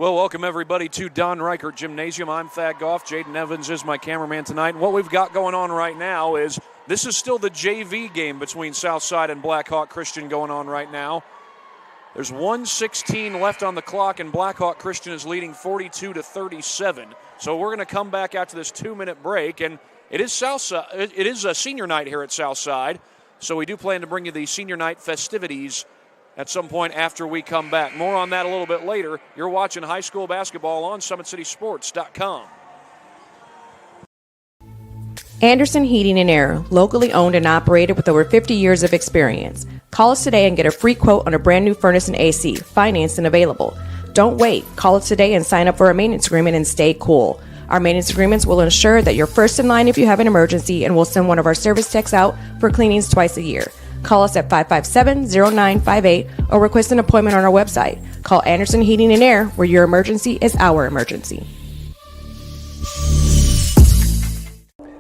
Well, welcome everybody to Don Reichert Gymnasium. I'm Thad Goff. Jaden Evans is my cameraman tonight. And what we've got going on right now is this is still the JV game between Southside and Blackhawk Christian going on right now. There's 1:16 left on the clock, and Blackhawk Christian is leading 42-37. So we're going to come back after this 2-minute break, and it is Southside. It is a senior night here at Southside, so we do plan to bring you the senior night festivities at some point after we come back. More on that a little bit later. You're watching high school basketball on SummitCitySports.com. Anderson Heating and Air, locally owned and operated with over 50 years of experience. Call us today and get a free quote on a brand new furnace and AC, financed and available. Don't wait. Call us today and sign up for a maintenance agreement and stay cool. Our maintenance agreements will ensure that you're first in line if you have an emergency, and we'll send one of our service techs out for cleanings twice a year. Call us at 557-0958 or request an appointment on our website. Call Anderson Heating and Air, where your emergency is our emergency.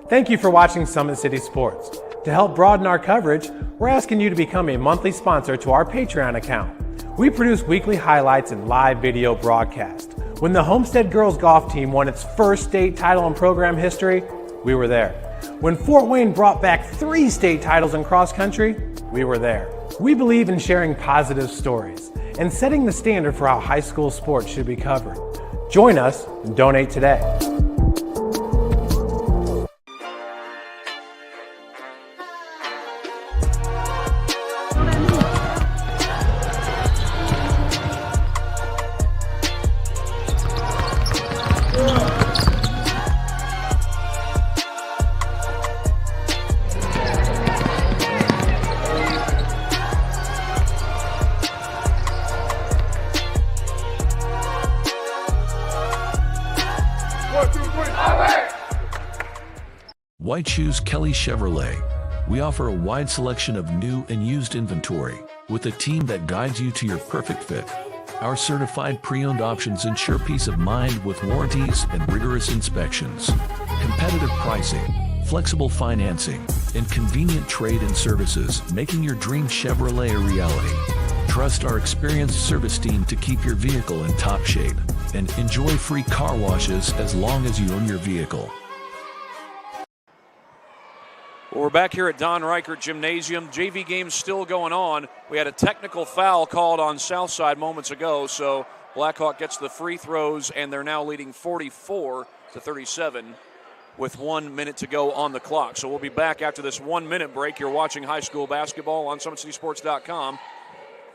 Thank you for watching Summit City Sports. To help broaden our coverage, we're asking you to become a monthly sponsor to our Patreon account. We produce weekly highlights and live video broadcasts. When the Homestead Girls Golf Team won its first state title in program history, we were there. When Fort Wayne brought back 3 state titles in cross country, we were there. We believe in sharing positive stories and setting the standard for how high school sports should be covered. Join us and donate today. Why choose Kelly Chevrolet? We offer a wide selection of new and used inventory with a team that guides you to your perfect fit. Our certified pre-owned options ensure peace of mind with warranties and rigorous inspections. Competitive pricing, flexible financing, and convenient trade-in services, making your dream Chevrolet a reality. Trust our experienced service team to keep your vehicle in top shape, and enjoy free car washes as long as you own your vehicle. Well, we're back here at Don Reichert Gymnasium. JV game's still going on. We had a technical foul called on Southside moments ago, so Blackhawk gets the free throws, and they're now leading 44-37 with 1 minute to go on the clock. So we'll be back after this 1-minute break. You're watching high school basketball on SummitCitySports.com.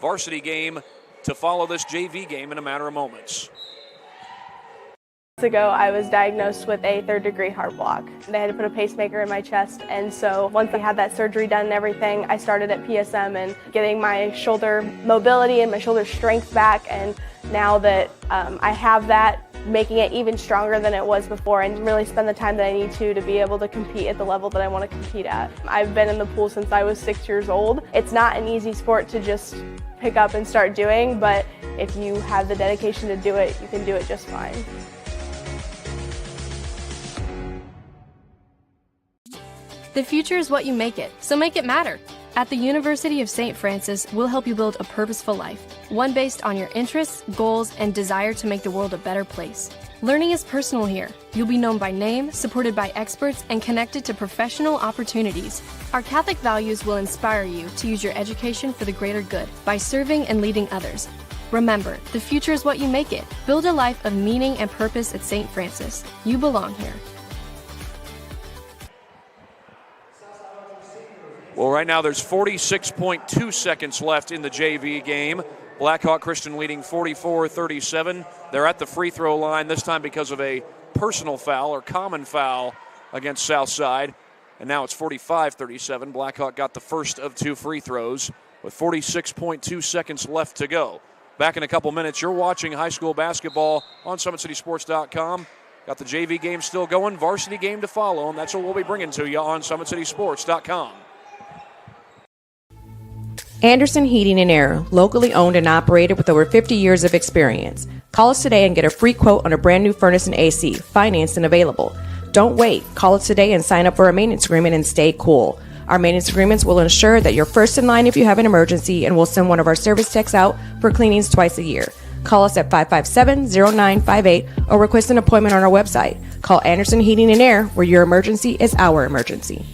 Varsity game to follow this JV game in a matter of moments. Ago, I was diagnosed with a 3rd-degree heart block. They had to put a pacemaker in my chest, and so once I had that surgery done and everything, I started at PSM and getting my shoulder mobility and my shoulder strength back, and now that I have that, making it even stronger than it was before, and really spend the time that I need to be able to compete at the level that I want to compete at. I've been in the pool since I was 6 years old. It's not an easy sport to just pick up and start doing, but if you have the dedication to do it, you can do it just fine. The future is what you make it, so make it matter. At the University of St. Francis, we'll help you build a purposeful life, one based on your interests, goals, and desire to make the world a better place. Learning is personal here. You'll be known by name, supported by experts, and connected to professional opportunities. Our Catholic values will inspire you to use your education for the greater good by serving and leading others. Remember, the future is what you make it. Build a life of meaning and purpose at St. Francis. You belong here. Well, right now there's 46.2 seconds left in the JV game. Blackhawk Christian leading 44-37. They're at the free throw line this time because of a personal foul or common foul against Southside. And now it's 45-37. Blackhawk got the first of 2 free throws with 46.2 seconds left to go. Back in a couple minutes, you're watching high school basketball on SummitCitySports.com. Got the JV game still going, varsity game to follow, and that's what we'll be bringing to you on SummitCitySports.com. Anderson Heating and Air, locally owned and operated with over 50 years of experience. Call us today and get a free quote on a brand new furnace and AC, financed and available. Don't wait. Call us today and sign up for a maintenance agreement and stay cool. Our maintenance agreements will ensure that you're first in line if you have an emergency, and we'll send one of our service techs out for cleanings twice a year. Call us at 557-0958 or request an appointment on our website. Call Anderson Heating and Air, where your emergency is our emergency.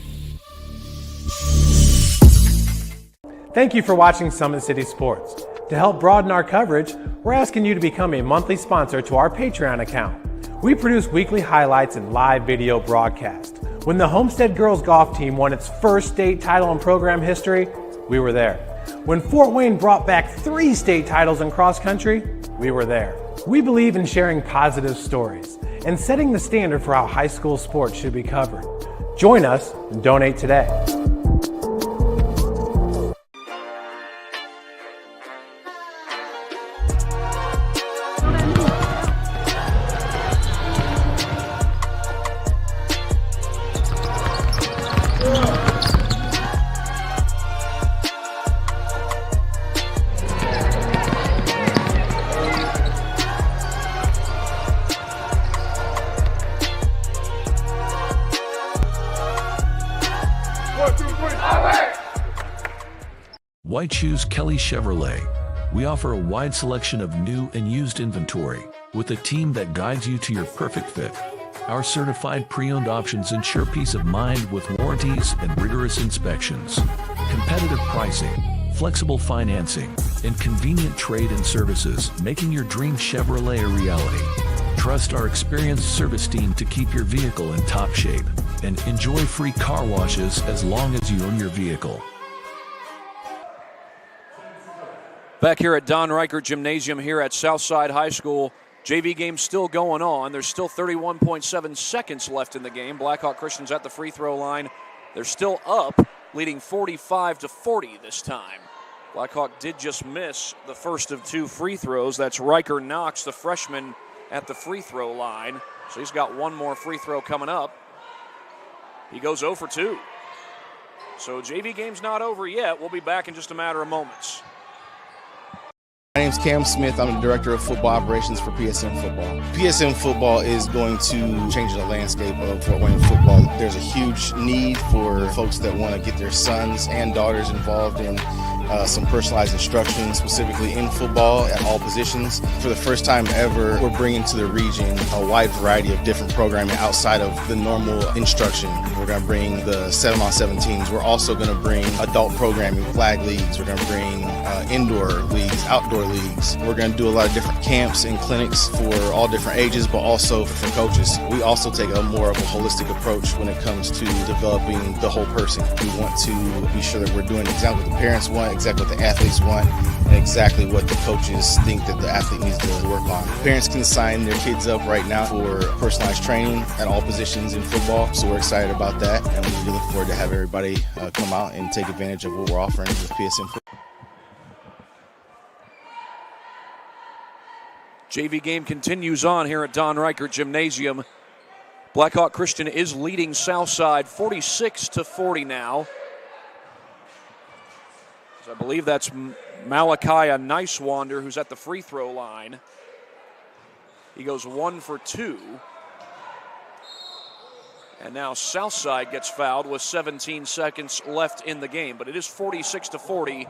Thank you for watching Summit City Sports. To help broaden our coverage, we're asking you to become a monthly sponsor to our Patreon account. We produce weekly highlights and live video broadcasts. When the Homestead girls golf team won its first state title in program history, we were there. When Fort Wayne brought back 3 state titles in cross country, we were there. We believe in sharing positive stories and setting the standard for how high school sports should be covered. Join us and donate today. Why choose Kelly Chevrolet? We offer a wide selection of new and used inventory with a team that guides you to your perfect fit. Our certified pre-owned options ensure peace of mind with warranties and rigorous inspections. Competitive pricing, flexible financing, and convenient trade and services, making your dream Chevrolet a reality. Trust our experienced service team to keep your vehicle in top shape and enjoy free car washes as long as you own your vehicle. Back here at Don Reichert Gymnasium here at Southside High School. JV game still going on. There's still 31.7 seconds left in the game. Blackhawk Christian's at the free throw line. They're still up, leading 45-40 this time. Blackhawk did just miss the first of 2 free throws. That's Riker Knox, the freshman, at the free throw line. So he's got 1 more free throw coming up. He goes 0 for 2. So JV game's not over yet. We'll be back in just a matter of moments. My name's Cam Smith. I'm the Director of Football Operations for PSM Football. PSM Football is going to change the landscape of Fort Wayne football. There's a huge need for folks that want to get their sons and daughters involved in some personalized instruction, specifically in football at all positions. For the first time ever, we're bringing to the region a wide variety of different programming outside of the normal instruction. We're going to bring the 7-on-7 teams. We're also going to bring adult programming, flag leagues. We're going to bring indoor leagues, outdoor leagues. We're going to do a lot of different camps and clinics for all different ages, but also for coaches. We also take a more of a holistic approach when it comes to developing the whole person. We want to be sure that we're doing exactly what the parents want, exactly what the athletes want, and exactly what the coaches think that the athlete needs to work on. Parents can sign their kids up right now for personalized training at all positions in football, so we're excited about that, and we really look forward to have everybody come out and take advantage of what we're offering with PSM Football. JV game continues on here at Don Reichert Gymnasium. Blackhawk Christian is leading Southside 46-40 now. I believe that's Malachi Nicewander who's at the free throw line. He goes 1 for 2. And now Southside gets fouled with 17 seconds left in the game. But it is 46-40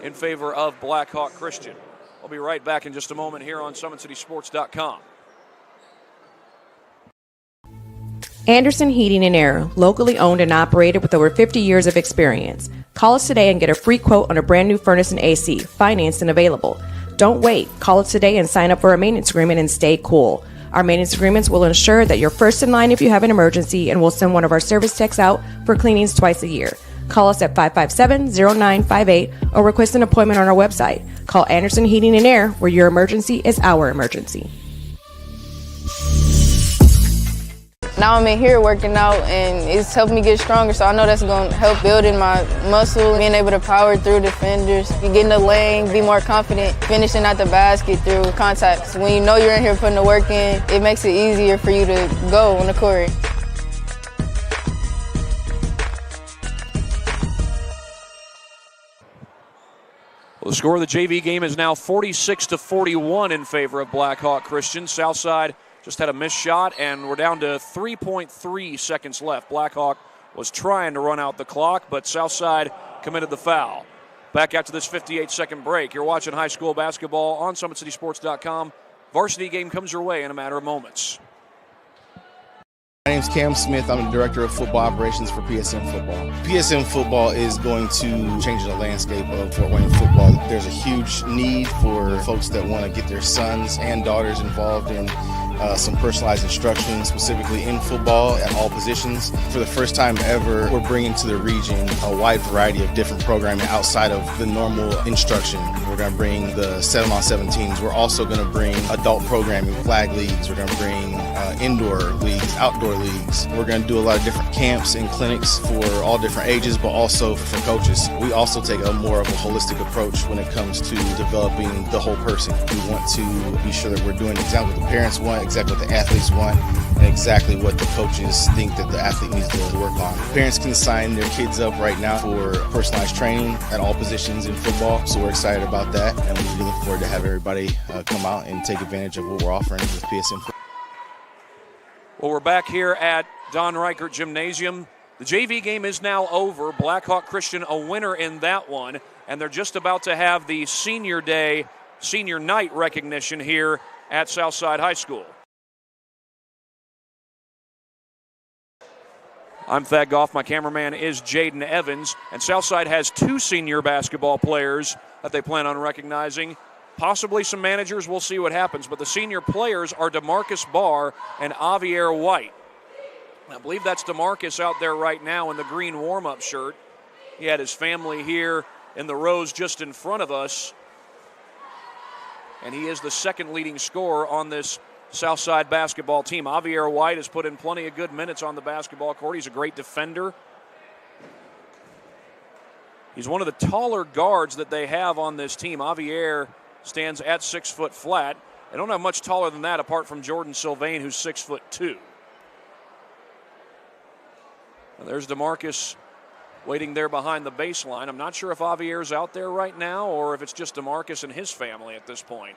in favor of Blackhawk Christian. I'll be right back in just a moment here on SummitCitySports.com. Anderson Heating and Air, locally owned and operated with over 50 years of experience. Call us today and get a free quote on a brand new furnace and AC, financed and available. Don't wait. Call us today and sign up for a maintenance agreement and stay cool. Our maintenance agreements will ensure that you're first in line if you have an emergency, and we'll send one of our service techs out for cleanings twice a year. Call us at 557-0958 or request an appointment on our website. Call Anderson Heating and Air, where your emergency is our emergency. Now I'm in here working out, and it's helping me get stronger, so I know that's going to help building my muscle, being able to power through defenders, get in the lane, be more confident, finishing at the basket through contacts. When you know you're in here putting the work in, it makes it easier for you to go on the court. Well, the score of the JV game is now 46-41 in favor of Blackhawk Christian. Southside just had a missed shot, and we're down to 3.3 seconds left. Blackhawk was trying to run out the clock, but Southside committed the foul. Back after this 58-second break. You're watching high school basketball on SummitCitySports.com. Varsity game comes your way in a matter of moments. My name's Cam Smith. I'm the Director of Football Operations for PSM Football. PSM Football is going to change the landscape of Fort Wayne football. There's a huge need for folks that want to get their sons and daughters involved in some personalized instruction, specifically in football at all positions. For the first time ever, we're bringing to the region a wide variety of different programming outside of the normal instruction. We're going to bring the 7-on-7 teams. We're also going to bring adult programming, flag leagues. We're going to bring indoor leagues, outdoor leagues. We're going to do a lot of different camps and clinics for all different ages, but also for coaches. We also take a more of a holistic approach when it comes to developing the whole person. We want to be sure that we're doing exactly what the parents want, exactly what the athletes want, and exactly what the coaches think that the athlete needs to work on. Parents can sign their kids up right now for personalized training at all positions in football, so we're excited about that, and we really look forward to have everybody come out and take advantage of what we're offering with PSM Football. Well, we're back here at Don Reichert Gymnasium. The JV game is now over. Blackhawk Christian a winner in that one, and they're just about to have the senior day, senior night recognition here at Southside High School. I'm Thad Goff. My cameraman is Jaden Evans, and Southside has 2 senior basketball players that they plan on recognizing. Possibly some managers, we'll see what happens. But the senior players are DeMarcus Barr and Javier White. I believe that's DeMarcus out there right now in the green warm-up shirt. He had his family here in the rows just in front of us. And he is the second leading scorer on this Southside basketball team. Javier White has put in plenty of good minutes on the basketball court. He's a great defender. He's one of the taller guards that they have on this team. Javier stands at 6 foot flat. They don't have much taller than that apart from Jordan Sylvain, who's 6'2". And there's DeMarcus waiting there behind the baseline. I'm not sure if Javier's out there right now or if it's just DeMarcus and his family at this point.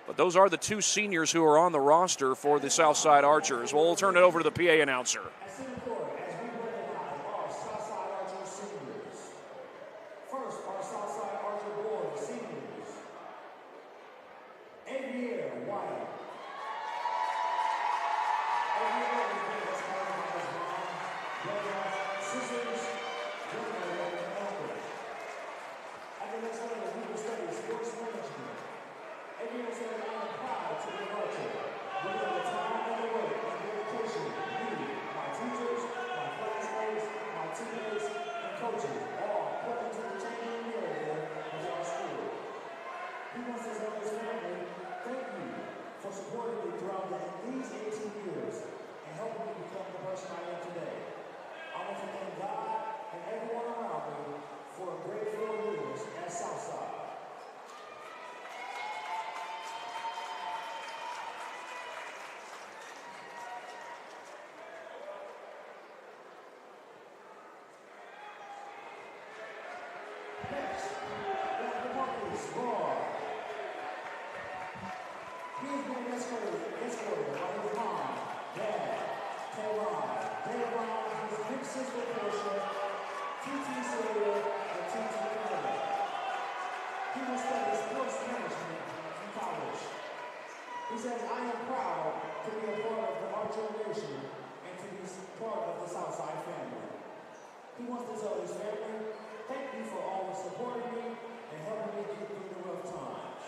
But those are the 2 seniors who are on the roster for the Southside Archers. Well, we'll turn it over to the PA announcer. He says, I am proud to be a part of the Archer Nation and to be part of the Southside family. He wants to tell his family, thank you for always supporting me and helping me get through the rough times.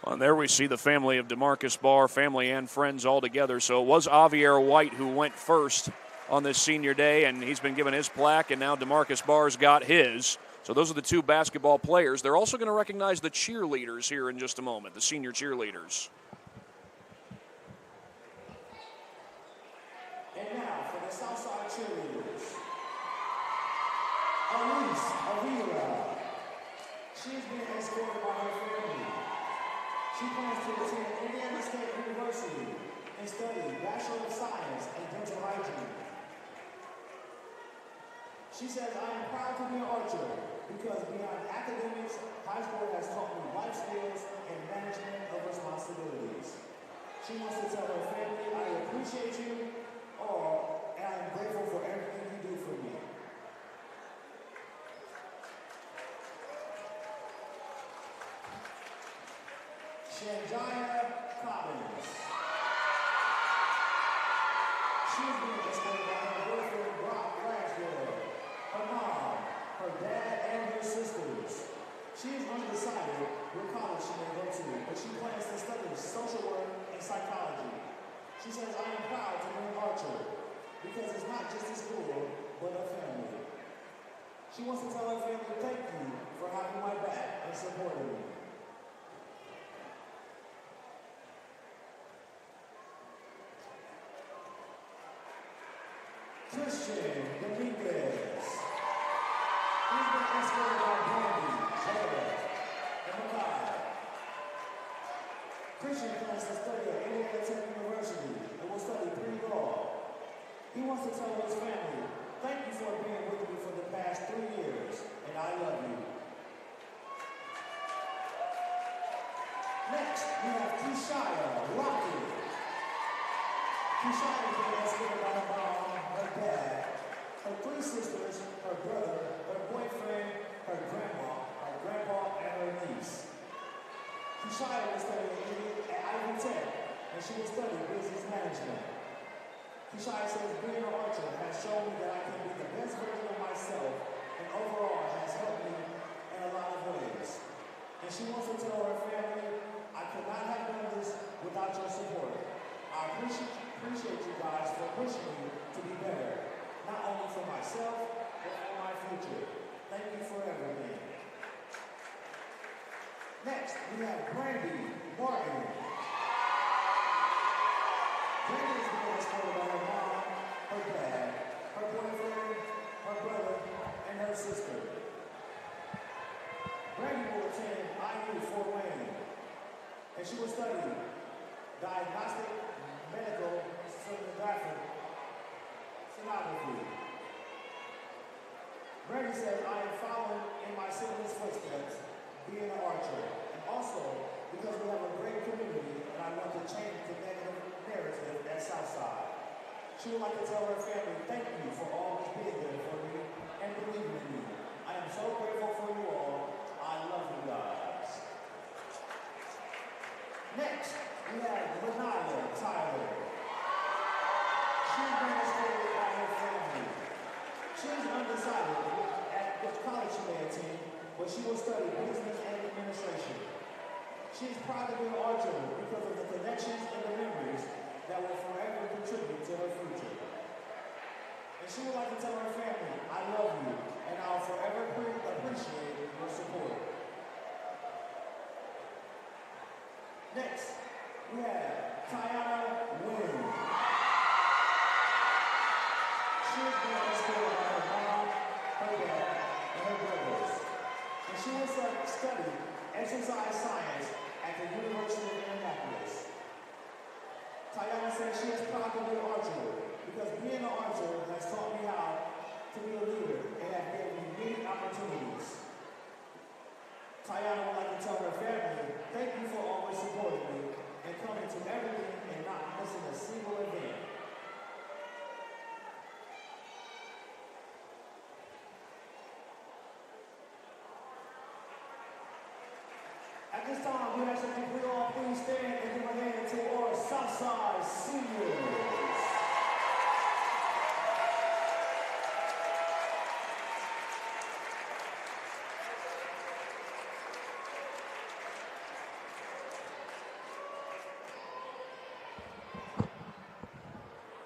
And there we see the family of DeMarcus Barr, family and friends all together. So it was Javier White who went first on this senior day, and he's been given his plaque, and now DeMarcus Barr's got his. So those are the 2 basketball players. They're also going to recognize the cheerleaders here in just a moment, the senior cheerleaders. And now for the Southside cheerleaders, Elise Avila. She is being escorted by her family. She plans to attend Indiana State University and study Bachelor of Science in Dental Hygiene. She says, I am proud to be an archer because beyond academics, high school has taught me life skills and management of responsibilities. She wants to tell her family, I appreciate you all, and I am grateful for everything you do for me. Shanjaya Collins. She's being escorted by her boyfriend, Brock Lashdale, her mom, her dad, and her sisters. She is undecided what college she may go to, but she plans to study social work and psychology. She says, I am proud to be an archer because it's not just a school, but a family. She wants to tell her family, thank you for having my back and supporting me. Christian Dominguez. He's been escorted by Brandy, Jada, and Makai. Christian plans to study at Indiana Tech University and will study pre-law. He wants to tell his family, thank you for being with me for the past 3 years, and I love you. Next, we have Keshia Rocky. Keshia has been escorted by her mom, her dad, her 3 sisters, her brother, her boyfriend, her grandpa, and her niece. Keshia will study at Ivy Tech, and she will study business management. Keshia says being an archer has shown me that I can be the best version of myself, and overall has helped me in a lot of ways. And she wants to tell her family, I could not have done this without your support. I appreciate you guys for pushing me to be better, not only for myself, but for my future. Thank you for everything. Next, we have Brandy Martin. Brandy is being escorted by her mom, her dad, her boyfriend, her brother, and her sister. Brandy will attend IU Fort Wayne, and she will study diagnostic, medical, sonography. Brandy says, I am following in my siblings' footsteps, being an archer, and also because we have a great community and I want to change the negative narrative at Southside. She would like to tell her family, thank you for always being there for me and believing in me. I am so grateful for you all. I love you guys. Next, we have Lanaya Tyler. She's been escorted by her family. She's undecided at which college she may attend, but she will study business and administration. She is proud to be an archer because of the connections and the memories that will forever contribute to her future. And she would like to tell her family, I love you, and I'll forever appreciate your support. Next, we have Tiana Wynn. She is being escorted by her mom, her dad, and her brothers. And she will study exercise science at the University of Indianapolis. Tiana says she is proud to be an archer because being an archer has taught me how to be a leader and have given me many opportunities. Tiana would like to tell her family, thank you for always supporting me and coming to everything and not missing a single event. At this time, we ask that you all please stand and give a hand to our Southside seniors.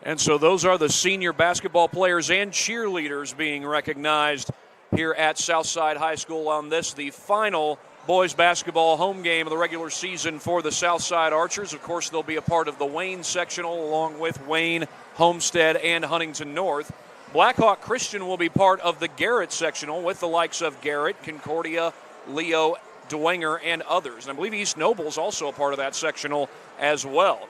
And so those are the senior basketball players and cheerleaders being recognized here at Southside High School on this, the final boys basketball home game of the regular season for the Southside Archers. Of course, they'll be a part of the Wayne sectional along with Wayne, Homestead, and Huntington North. Blackhawk Christian will be part of the Garrett sectional with the likes of Garrett, Concordia, Leo, Dwenger, and others. And I believe East Noble is also a part of that sectional as well.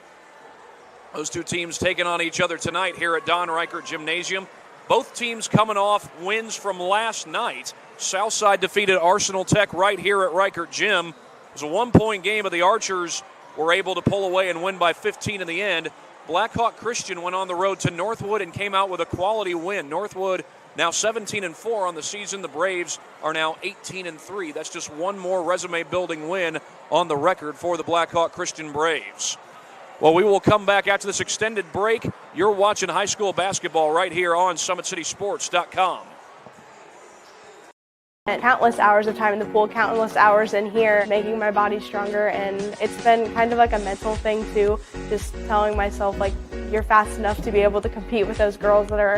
Those two teams taking on each other tonight here at Don Reichert Gymnasium. Both teams coming off wins from last night. Southside defeated Arsenal Tech right here at Reichert Gym. It was a 1-point game, but the Archers were able to pull away and win by 15 in the end. Blackhawk Christian went on the road to Northwood and came out with a quality win. Northwood now 17-4 on the season. The Braves are now 18-3. That's just one more resume-building win on the record for the Blackhawk Christian Braves. Well, we will come back after this extended break. You're watching high school basketball right here on SummitCitySports.com. Countless hours of time in the pool, countless hours in here, making my body stronger, and it's been kind of like a mental thing too, just telling myself like you're fast enough to be able to compete with those girls that are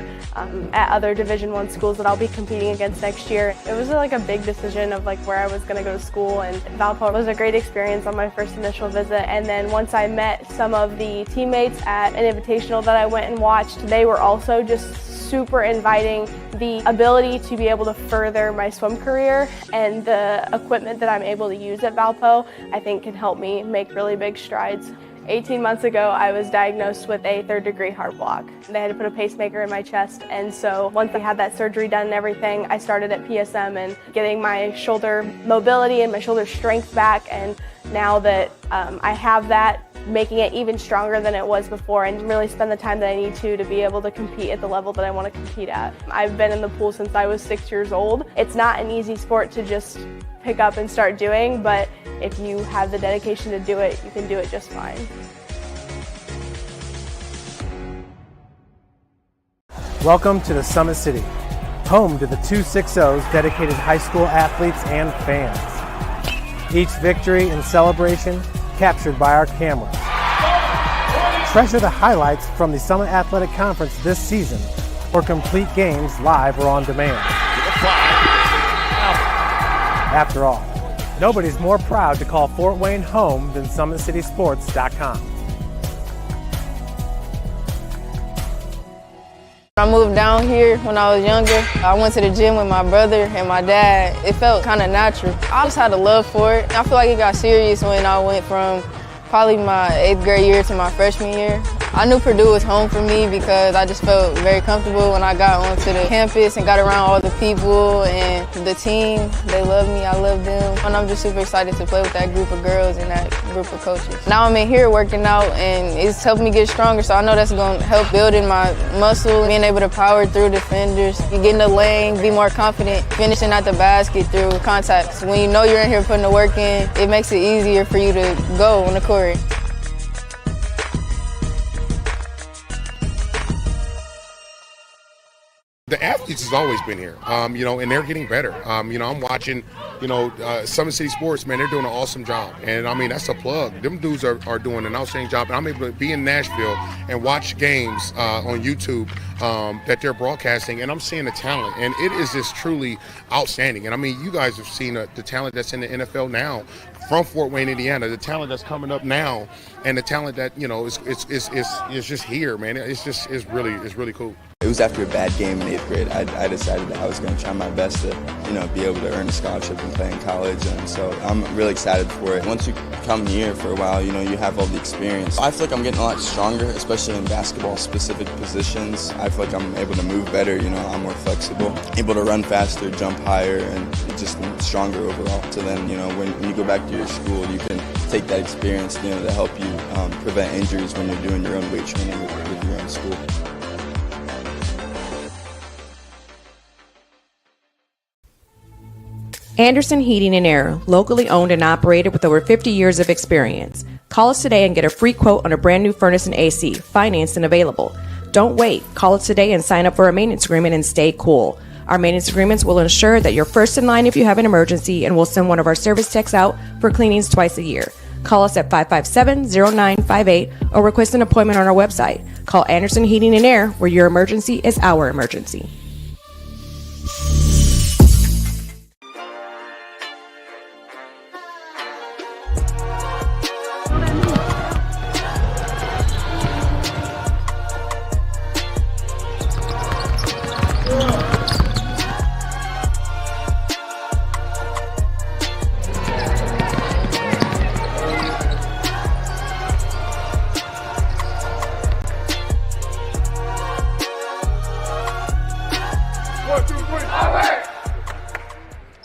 at other Division I schools that I'll be competing against next year. It was like a big decision of like where I was going to go to school, and Valpo was a great experience on my first initial visit, and then once I met some of the teammates at an invitational that I went and watched, they were also just super inviting. The ability to be able to further my swim career and the equipment that I'm able to use at Valpo, I think can help me make really big strides. 18 months ago, I was diagnosed with a third-degree heart block. They had to put a pacemaker in my chest, and so once I had that surgery done and everything, I started at PSM and getting my shoulder mobility and my shoulder strength back, and now that I have that, making it even stronger than it was before and really spend the time that I need to be able to compete at the level that I want to compete at. I've been in the pool since I was 6 years old. It's not an easy sport to just pick up and start doing, but if you have the dedication to do it, you can do it just fine. Welcome to the Summit City, home to the 260's dedicated high school athletes and fans. Each victory and celebration captured by our cameras. Treasure the highlights from the Summit Athletic Conference this season, or complete games live or on demand. After all, nobody's more proud to call Fort Wayne home than SummitCitySports.com. I moved down here when I was younger. I went to the gym with my brother and my dad. It felt kind of natural. I just had a love for it. I feel like it got serious when I went from probably my 8th grade year to my freshman year. I knew Purdue was home for me because I just felt very comfortable when I got onto the campus and got around all the people and the team. They love me, I love them. And I'm just super excited to play with that group of girls and that group of coaches. Now I'm in here working out and it's helped me get stronger, so I know that's going to help building my muscle, being able to power through defenders, you get in the lane, be more confident, finishing at the basket through contacts. When you know you're in here putting the work in, it makes it easier for you to go on the court. The athletes has always been here, and they're getting better. I'm watching, Summit City Sports, man, they're doing an awesome job. And, that's a plug. Them dudes are doing an outstanding job. And I'm able to be in Nashville and watch games on YouTube that they're broadcasting, and I'm seeing the talent. And it is just truly outstanding. And, you guys have seen the talent that's in the NFL now from Fort Wayne, Indiana, the talent that's coming up now, and the talent that, is just here, man. It's really cool. It was after a bad game in 8th grade. I decided that I was going to try my best to, be able to earn a scholarship and play in college. And so I'm really excited for it. Once you come here for a while, you have all the experience. I feel like I'm getting a lot stronger, especially in basketball-specific positions. I feel like I'm able to move better. I'm more flexible, able to run faster, jump higher, and just stronger overall. So then, when you go back to your school, you can take that experience, to help you prevent injuries when you're doing your own weight training with your own school. Anderson Heating and Air, locally owned and operated with over 50 years of experience. Call us today and get a free quote on a brand new furnace and AC, financed and available. Don't wait. Call us today and sign up for a maintenance agreement and stay cool. Our maintenance agreements will ensure that you're first in line if you have an emergency, and we'll send one of our service techs out for cleanings twice a year. Call us at 557-0958 or request an appointment on our website. Call Anderson Heating and Air, where your emergency is our emergency.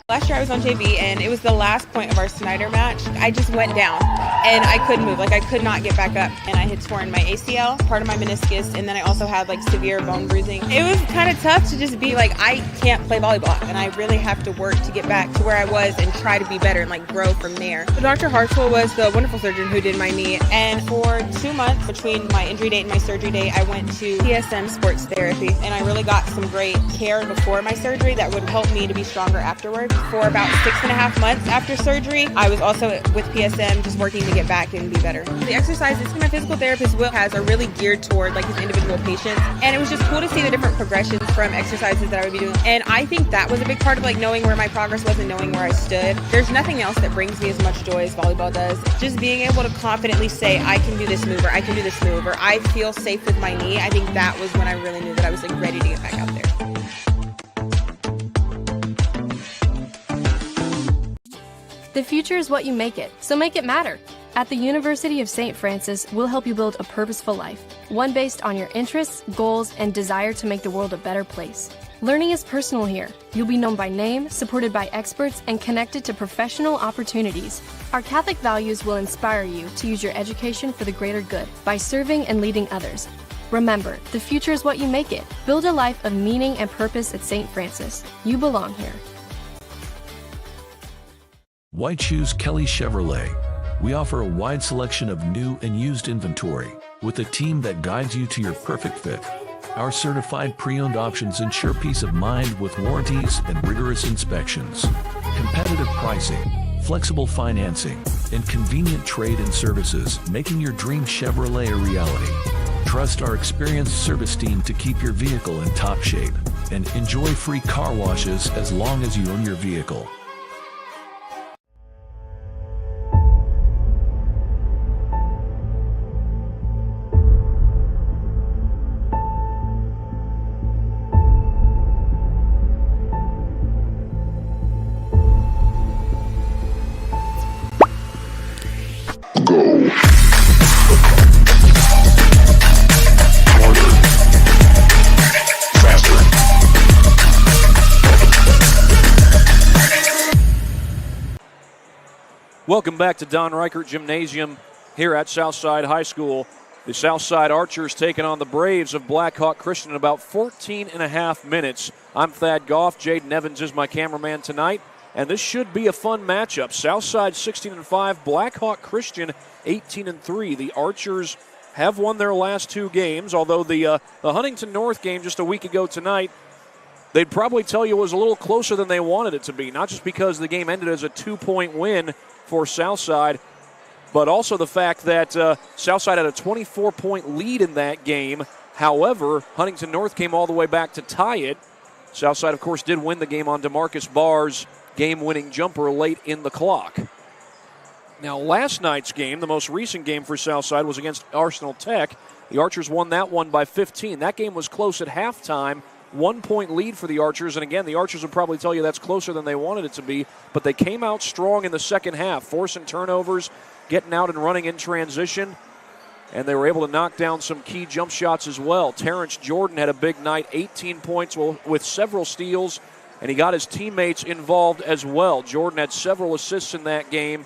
Last year I was on JV, and it was the last point of our Snyder match. I just went down, and I couldn't move. I could not get back up, and I had torn my ACL, part of my meniscus, and then I also had severe bone bruising. It was kind of tough to just be I can't play volleyball, and I really have to work to get back to where I was and try to be better and grow from there. So Dr. Hartswell was the wonderful surgeon who did my knee, and for 2 months between my injury date and my surgery date, I went to PSM Sports Therapy, and I really got some great care before my surgery that would help me to be stronger afterwards. For about 6.5 months after surgery, I was also with PSM just working to get back and be better. The exercises my physical therapist Will has are really geared toward his individual patients, and it was just cool to see the different progressions from exercises that I would be doing. And I think that was a big part of knowing where my progress was and knowing where I stood. There's nothing else that brings me as much joy as volleyball does. Just being able to confidently say, I can do this move, or I can do this move, or I feel safe with my knee. I think that was when I really knew that I was ready to get back out there. The future is what you make it, so make it matter. At the University of St. Francis, we'll help you build a purposeful life, one based on your interests, goals, and desire to make the world a better place. Learning is personal here. You'll be known by name, supported by experts, and connected to professional opportunities. Our Catholic values will inspire you to use your education for the greater good by serving and leading others. Remember, the future is what you make it. Build a life of meaning and purpose at St. Francis. You belong here. Why choose Kelly Chevrolet? We offer a wide selection of new and used inventory with a team that guides you to your perfect fit. Our certified pre-owned options ensure peace of mind with warranties and rigorous inspections. Competitive pricing, flexible financing, and convenient trade-in services, making your dream Chevrolet a reality. Trust our experienced service team to keep your vehicle in top shape, and enjoy free car washes as long as you own your vehicle. Welcome back to Don Reichert Gymnasium here at Southside High School. The Southside Archers taking on the Braves of Blackhawk Christian in about 14 and a half minutes. I'm Thad Goff. Jaden Evans is my cameraman tonight, and this should be a fun matchup. Southside 16-5, Blackhawk Christian 18-3. The Archers have won their last two games, although the Huntington North game just a week ago tonight, they'd probably tell you it was a little closer than they wanted it to be, not just because the game ended as a 2-point win for Southside, but also the fact that Southside had a 24-point lead in that game. However, Huntington North came all the way back to tie it. Southside, of course, did win the game on DeMarcus Barr's game-winning jumper late in the clock. Now, last night's game, the most recent game for Southside, was against Arsenal Tech. The Archers won that one by 15. That game was close at halftime. 1-point lead for the Archers, and again, the Archers would probably tell you that's closer than they wanted it to be, but they came out strong in the second half, forcing turnovers, getting out and running in transition, and they were able to knock down some key jump shots as well. Terrence Jordan had a big night, 18 points with several steals, and he got his teammates involved as well. Jordan had several assists in that game,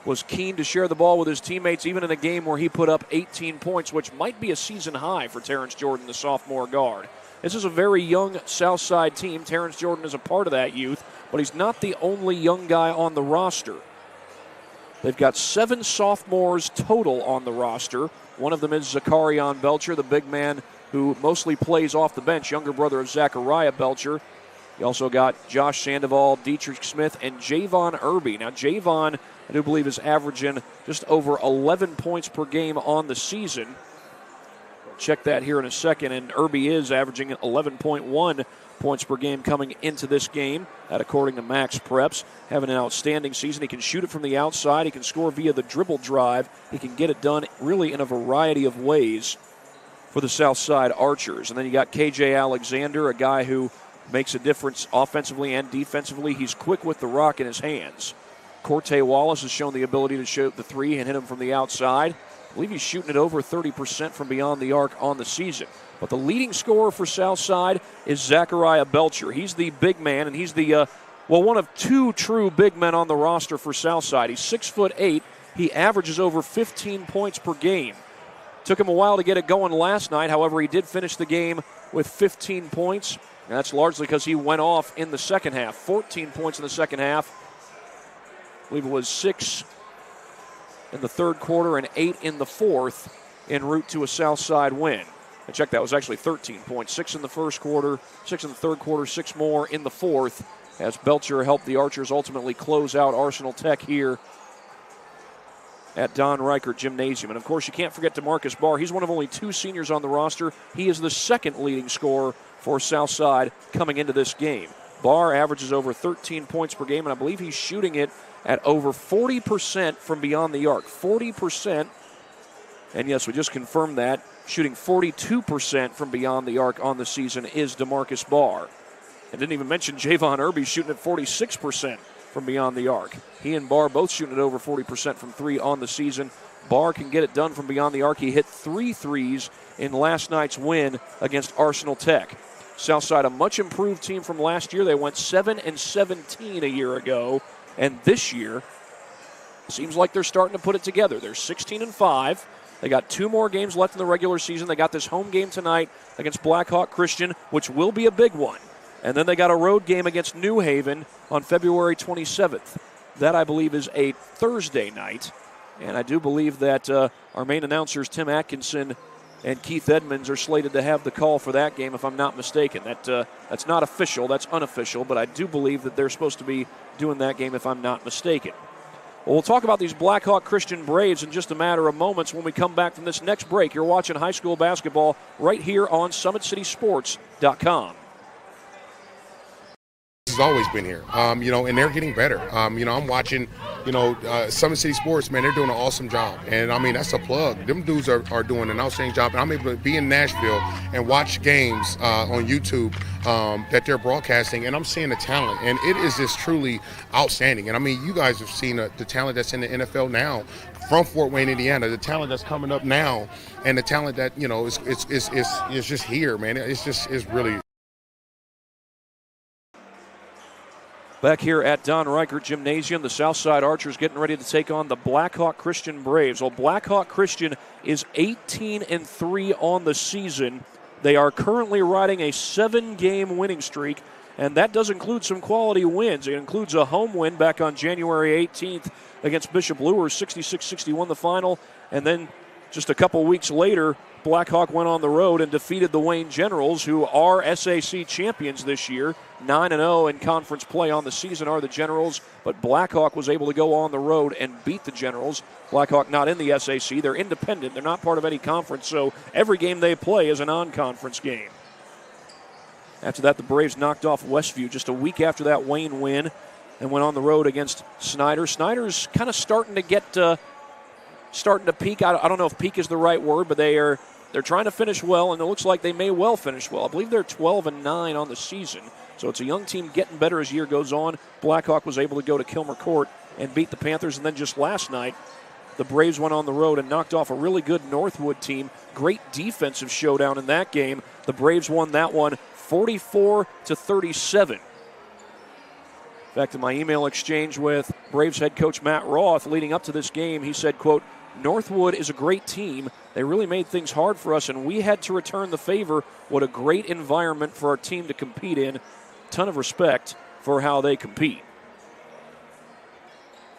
was keen to share the ball with his teammates, even in a game where he put up 18 points, which might be a season high for Terrence Jordan, the sophomore guard. This is a very young Southside team. Terrence Jordan is a part of that youth, but he's not the only young guy on the roster. They've got 7 sophomores total on the roster. One of them is Zakarian Belcher, the big man who mostly plays off the bench, younger brother of Zachariah Belcher. You also got Josh Sandoval, Dietrich Smith, and Javon Irby. Now, Javon, I do believe, is averaging just over 11 points per game on the season. Check that here in a second, and Irby is averaging 11.1 points per game coming into this game, that according to Max Preps. Having an outstanding season. He can shoot it from the outside. He can score via the dribble drive. He can get it done really in a variety of ways for the Southside Archers. And then you got KJ Alexander, a guy who makes a difference offensively and defensively. He's quick with the rock in his hands. Corte Wallace has shown the ability to shoot the three and hit him from the outside. believe he's shooting it over 30% from beyond the arc on the season. But the leading scorer for Southside is Zachariah Belcher. He's the big man, and he's the one of two true big men on the roster for Southside. He's 6'8". He averages over 15 points per game. Took him a while to get it going last night. However, he did finish the game with 15 points. And that's largely because he went off in the second half. 14 points in the second half. I believe it was 6 in the third quarter and 8 in the fourth en route to a Southside win. I checked, that was actually 13 points. 6 in the first quarter, 6 in the third quarter, 6 more in the fourth, as Belcher helped the Archers ultimately close out Arsenal Tech here at Don Reichert Gymnasium. And, of course, you can't forget DeMarcus Barr. He's one of only 2 seniors on the roster. He is the second leading scorer for Southside coming into this game. Barr averages over 13 points per game, and I believe he's shooting it at over 40% from beyond the arc. 40%. And, yes, we just confirmed that. Shooting 42% from beyond the arc on the season is DeMarcus Barr. I didn't even mention Javon Irby shooting at 46% from beyond the arc. He and Barr both shooting at over 40% from 3 on the season. Barr can get it done from beyond the arc. He hit 3 threes in last night's win against Arsenal Tech. Southside, a much improved team from last year. They went 7-17 a year ago, and this year seems like they're starting to put it together. They're 16-5. They got 2 more games left in the regular season. They got this home game tonight against Blackhawk Christian, which will be a big one. And then they got a road game against New Haven on February 27th. That, I believe, is a Thursday night. And I do believe that our main announcers, Tim Atkinson and Keith Edmonds, are slated to have the call for that game, if I'm not mistaken. That's not official. That's unofficial. But I do believe that they're supposed to be doing that game, if I'm not mistaken. Well, we'll talk about these Blackhawk Christian Braves in just a matter of moments when we come back from this next break. You're watching high school basketball right here on SummitCitySports.com. Has always been here, and they're getting better. I'm watching, Summit City Sports, man, they're doing an awesome job. And, that's a plug. Them dudes are doing an outstanding job. And I'm able to be in Nashville and watch games on YouTube that they're broadcasting, and I'm seeing the talent. And it is just truly outstanding. And, you guys have seen the talent that's in the NFL now from Fort Wayne, Indiana, the talent that's coming up now, and the talent that, is just here, man. It's really. Back here at Don Reichert Gymnasium, the Southside Archers getting ready to take on the Blackhawk Christian Braves. Well, Blackhawk Christian is 18-3 on the season. They are currently riding a 7-game winning streak, and that does include some quality wins. It includes a home win back on January 18th against Bishop Luers, 66-61 the final, and then just a couple weeks later, Blackhawk went on the road and defeated the Wayne Generals, who are SAC champions this year. 9-0 in conference play on the season are the Generals, but Blackhawk was able to go on the road and beat the Generals. Blackhawk not in the SAC. They're independent. They're not part of any conference, so every game they play is a non-conference game. After that, the Braves knocked off Westview just a week after that Wayne win and went on the road against Snyder. Snyder's kind of starting to peak. I don't know if peak is the right word, but they're trying to finish well, and it looks like they may well finish well. I believe they're 12-9 on the season. So it's a young team getting better as the year goes on. Blackhawk was able to go to Kilmer Court and beat the Panthers. And then just last night, the Braves went on the road and knocked off a really good Northwood team. Great defensive showdown in that game. The Braves won that one 44-37. Back to my email exchange with Braves head coach Matt Roth leading up to this game. He said, quote, "Northwood is a great team. They really made things hard for us, and we had to return the favor. What a great environment for our team to compete in. Ton of respect for how they compete."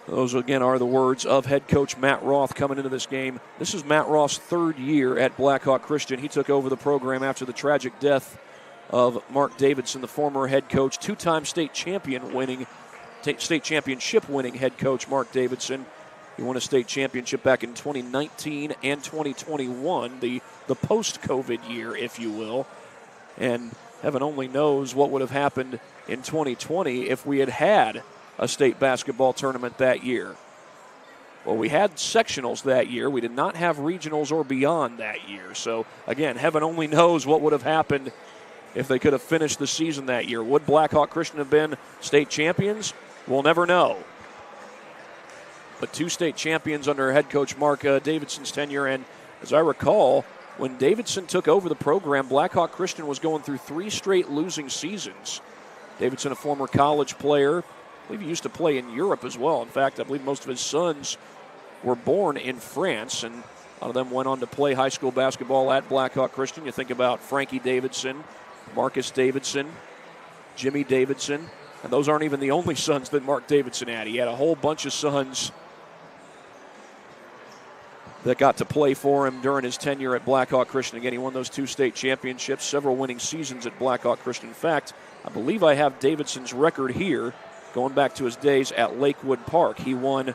Those, again, are the words of head coach Matt Roth coming into this game. This is Matt Roth's 3rd year at Blackhawk Christian. He took over the program after the tragic death of Mark Davidson, the former head coach, 2-time state championship winning head coach Mark Davidson. He won a state championship back in 2019 and 2021, the post-COVID year, if you will. And heaven only knows what would have happened in 2020 if we had had a state basketball tournament that year. Well, we had sectionals that year. We did not have regionals or beyond that year. So, again, heaven only knows what would have happened if they could have finished the season that year. Would Blackhawk Christian have been state champions? We'll never know. but 2 state champions under head coach Mark Davidson's tenure. And as I recall, when Davidson took over the program, Blackhawk Christian was going through 3 straight losing seasons. Davidson, a former college player, I believe he used to play in Europe as well. In fact, I believe most of his sons were born in France, and a lot of them went on to play high school basketball at Blackhawk Christian. You think about Frankie Davidson, Marcus Davidson, Jimmy Davidson, and those aren't even the only sons that Mark Davidson had. He had a whole bunch of sons that got to play for him during his tenure at Blackhawk Christian. Again, he won those 2 state championships, several winning seasons at Blackhawk Christian. In fact, I believe I have Davidson's record here, going back to his days at Lakewood Park. He won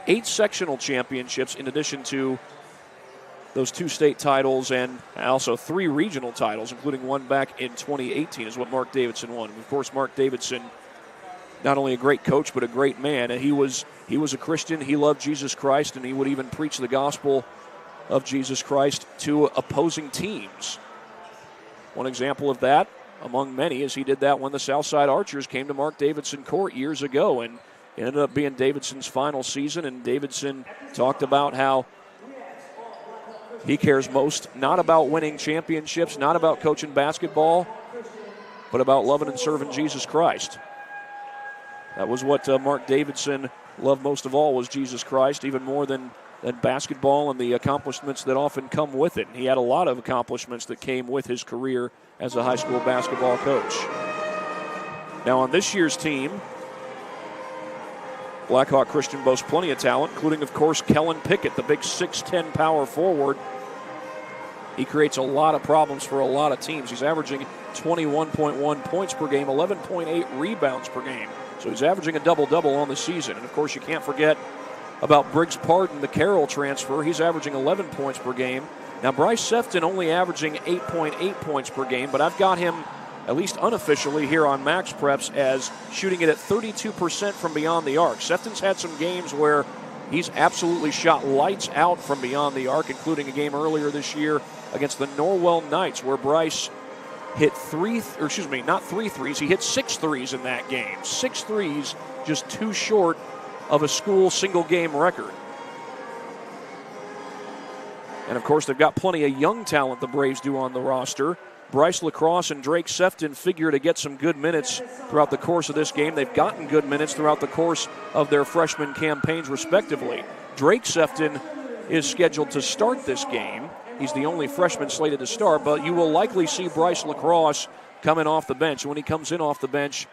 8 sectional championships in addition to those 2 state titles and also 3 regional titles, including one back in 2018 is what Mark Davidson won. And of course, Mark Davidson, not only a great coach, but a great man. And he was a Christian. He loved Jesus Christ, and he would even preach the gospel of Jesus Christ to opposing teams. One example of that, among many, is he did that when the Southside Archers came to Mark Davidson Court years ago, and it ended up being Davidson's final season. And Davidson talked about how he cares most not about winning championships, not about coaching basketball, but about loving and serving Jesus Christ. That was what Mark Davidson loved most of all, was Jesus Christ, even more than basketball and the accomplishments that often come with it. And he had a lot of accomplishments that came with his career as a high school basketball coach. Now on this year's team, Blackhawk Christian boasts plenty of talent, including, of course, Kellen Pickett, the big 6'10 power forward. He creates a lot of problems for a lot of teams. He's averaging 21.1 points per game, 11.8 rebounds per game. So he's averaging a double-double on the season. And, of course, you can't forget about Briggs Pardon, the Carroll transfer. He's averaging 11 points per game. Now, Bryce Sefton only averaging 8.8 points per game, but I've got him, at least unofficially here on Max Preps, as shooting it at 32% from beyond the arc. Sefton's had some games where he's absolutely shot lights out from beyond the arc, including a game earlier this year against the Norwell Knights where Bryce hit not 3 threes. He hit 6 threes in that game. 6 threes, just 2 short of a school single-game record. And, of course, they've got plenty of young talent the Braves do on the roster. Bryce Lacrosse and Drake Sefton figure to get some good minutes throughout the course of this game. They've gotten good minutes throughout the course of their freshman campaigns, respectively. Drake Sefton is scheduled to start this game. He's the only freshman slated to start, but you will likely see Bryce Lacrosse coming off the bench. When he comes in off the bench,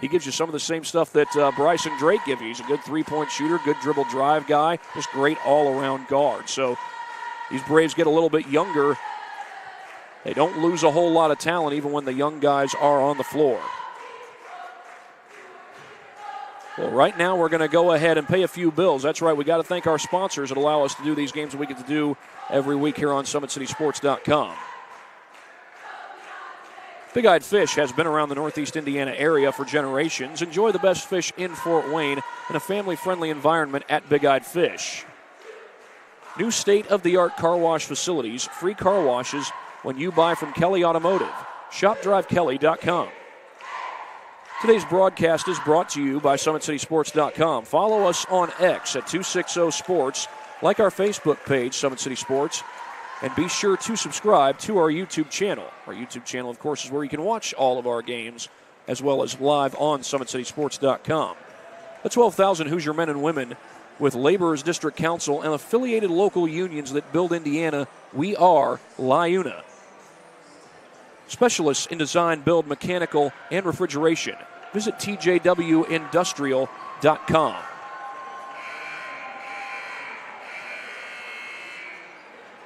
he gives you some of the same stuff that Bryce and Drake give you. He's a good three-point shooter, good dribble drive guy, just great all-around guard. So these Braves get a little bit younger. They don't lose a whole lot of talent even when the young guys are on the floor. Well, right now we're going to go ahead and pay a few bills. That's right, we got to thank our sponsors that allow us to do these games that we get to do every week here on SummitCitySports.com. Big Eyed Fish has been around the Northeast Indiana area for generations. Enjoy the best fish in Fort Wayne in a family-friendly environment at Big Eyed Fish. New state-of-the-art car wash facilities, free car washes when you buy from Kelly Automotive. ShopDriveKelly.com. Today's broadcast is brought to you by SummitCitySports.com. Follow us on X at 260 Sports, like our Facebook page, Summit City Sports, and be sure to subscribe to our YouTube channel. Our YouTube channel, of course, is where you can watch all of our games, as well as live on SummitCitySports.com. The 12,000 Hoosier men and women with Laborers District Council and affiliated local unions that build Indiana, we are LIUNA. Specialists in design, build, mechanical, and refrigeration. Visit tjwindustrial.com.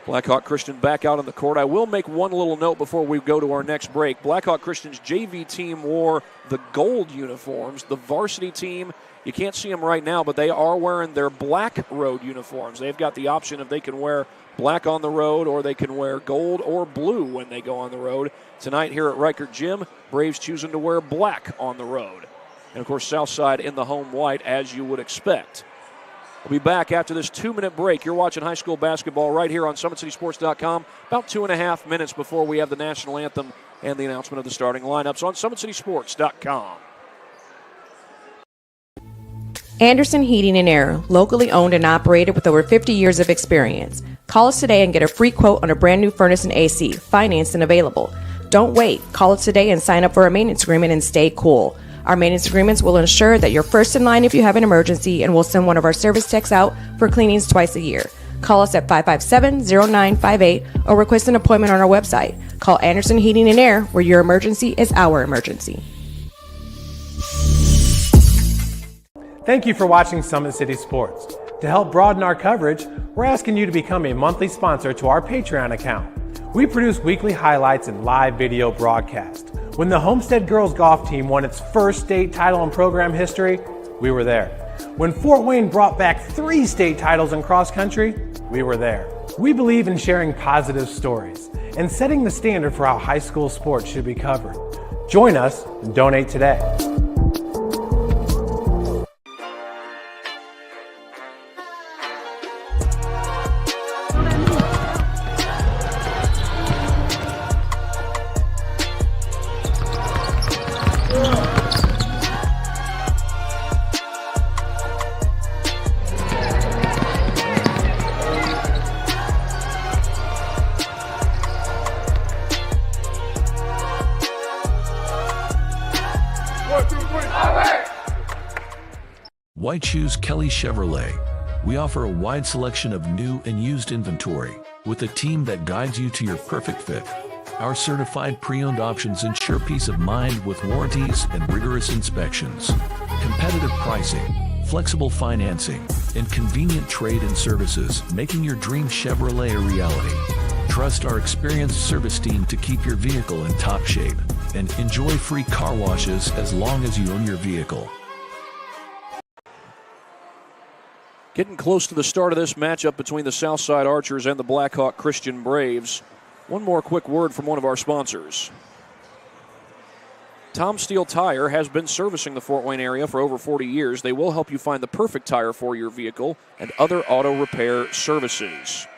Blackhawk Christian back out on the court. I will make one little note before we go to our next break. Blackhawk Christian's JV team wore the gold uniforms. The varsity team, you can't see them right now, but they are wearing their black road uniforms. They've got the option if they can wear black on the road or they can wear gold or blue when they go on the road. Tonight here at Reichert Gym, Braves choosing to wear black on the road. And, of course, Southside in the home white, as you would expect. We'll be back after this 2-minute break. You're watching high school basketball right here on SummitCitySports.com about 2.5 minutes before we have the national anthem and the announcement of the starting lineups on SummitCitySports.com. Anderson Heating and Air, locally owned and operated with over 50 years of experience. Call us today and get a free quote on a brand new furnace and AC, financed and available. Don't wait. Call us today and sign up for a maintenance agreement and stay cool. Our maintenance agreements will ensure that you're first in line if you have an emergency, and we'll send one of our service techs out for cleanings twice a year. Call us at 557-0958 or request an appointment on our website. Call Anderson Heating and Air, where your emergency is our emergency. Thank you for watching Summit City Sports. To help broaden our coverage, we're asking you to become a monthly sponsor to our Patreon account. We produce weekly highlights and live video broadcasts. When the Homestead girls golf team won its first state title in program history, we were there. When Fort Wayne brought back 3 state titles in cross country, we were there. We believe in sharing positive stories and setting the standard for how high school sports should be covered. Join us and donate today. Why choose Kelly Chevrolet? We offer a wide selection of new and used inventory with a team that guides you to your perfect fit. Our certified pre-owned options ensure peace of mind with warranties and rigorous inspections. Competitive pricing, flexible financing, and convenient trade and services, making your dream Chevrolet a reality. Trust our experienced service team to keep your vehicle in top shape, and enjoy free car washes as long as you own your vehicle. Getting close to the start of this matchup between the Southside Archers and the Blackhawk Christian Braves. One more quick word from one of our sponsors. Tom Steele Tire has been servicing the Fort Wayne area for over 40 years. They will help you find the perfect tire for your vehicle and other auto repair services.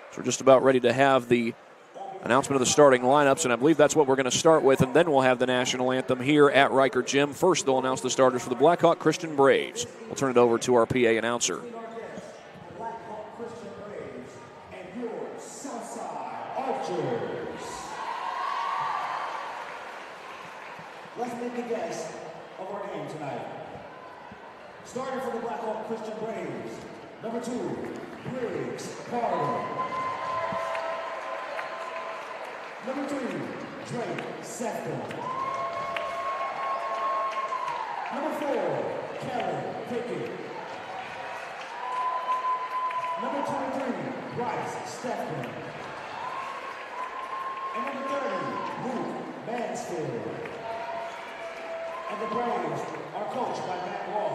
So we're just about ready to have the announcement of the starting lineups, and I believe that's what we're going to start with, and then we'll have the national anthem here at Reichert Gym. First, they'll announce the starters for the Blackhawk Christian Braves. We'll turn it over to our PA announcer. Let's meet the guests of our game tonight. Starting for the Blackhawk Christian Braves, number 2, Briggs Carter. Number 3, Drake Sefton. Number 4, Kelly Pickett. Number 23, Bryce Stephan. And number 30, Luke Mansfield. And the Braves are coached by Matt Wall.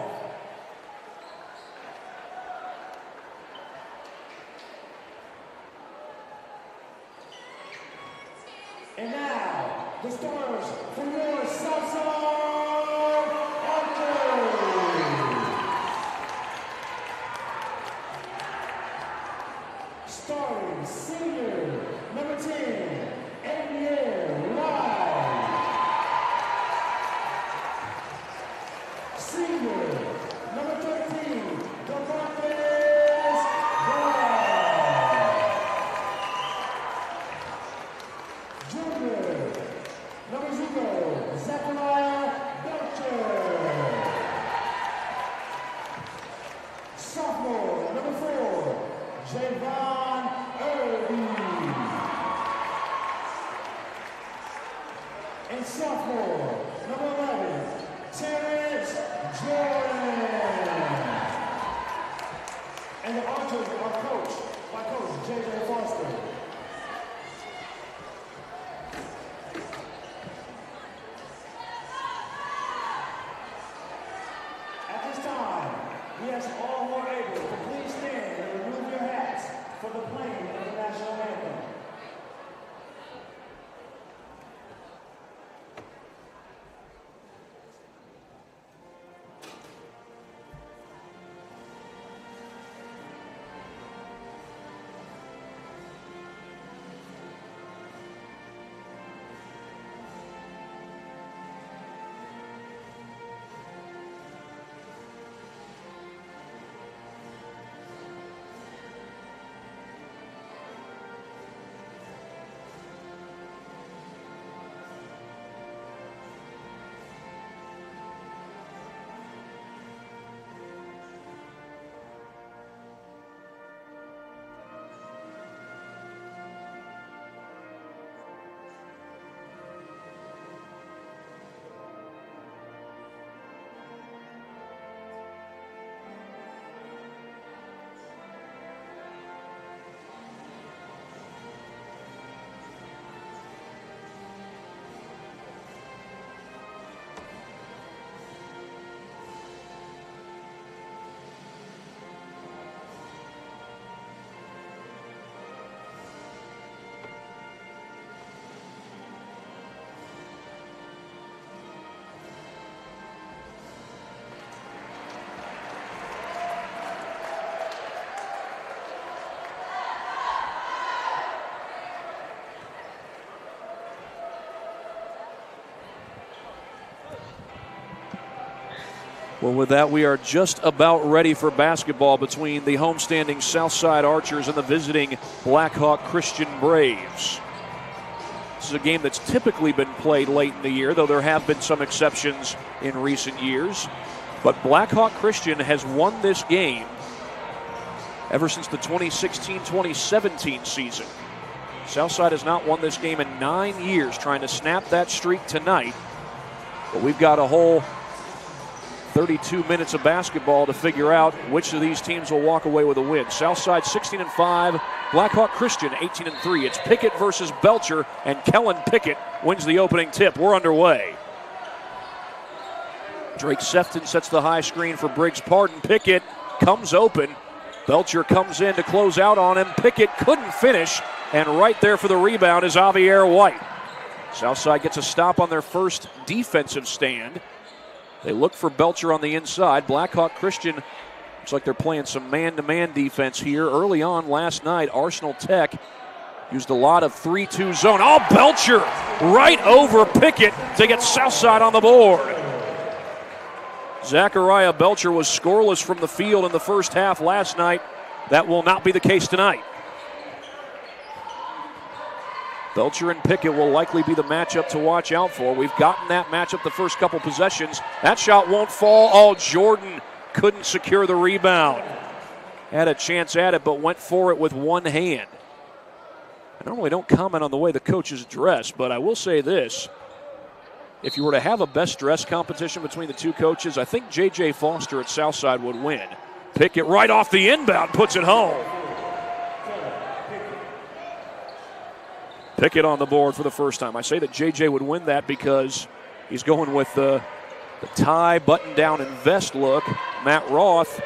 And now, the starters for your Southside Archers. Starting senior, number 10, Amiel Wright. Senior, number 13, DeMarcus Brown. Junior, number 0, Zechariah Belcher. Sophomore, number 4, Javon Irby. And sophomore, number 11, Terrence Jordan. And the Archers are coached by Coach J.J. Foster. At this time, we ask all who are able to please stand and remove your hats for the playing of the national anthem. Well, with that, we are just about ready for basketball between the homestanding Southside Archers and the visiting Blackhawk Christian Braves. This is a game that's typically been played late in the year, though there have been some exceptions in recent years. But Blackhawk Christian has won this game ever since the 2016-2017 season. Southside has not won this game in 9 years, trying to snap that streak tonight. But we've got a whole 32 minutes of basketball to figure out which of these teams will walk away with a win. Southside 16-5, Blackhawk Christian 18-3. It's Pickett versus Belcher, and Kellen Pickett wins the opening tip. We're underway. Drake Sefton sets the high screen for Briggs Pardon. Pickett comes open. Belcher comes in to close out on him. Pickett couldn't finish, and right there for the rebound is Javier White. Southside gets a stop on their first defensive stand. They look for Belcher on the inside. Blackhawk Christian looks like they're playing some man-to-man defense here. Early on last night, Arsenal Tech used a lot of 3-2 zone. Oh, Belcher right over Pickett to get Southside on the board. Zachariah Belcher was scoreless from the field in the first half last night. That will not be the case tonight. Belcher and Pickett will likely be the matchup to watch out for. We've gotten that matchup the first couple possessions. That shot won't fall. Oh, Jordan couldn't secure the rebound. Had a chance at it, but went for it with one hand. I normally don't comment on the way the coaches dress, but I will say this. If you were to have a best dress competition between the two coaches, I think J.J. Foster at Southside would win. Pickett right off the inbound, puts it home. Pickett on the board for the first time. I say that J.J. would win that because he's going with the tie, button-down, and vest look. Matt Roth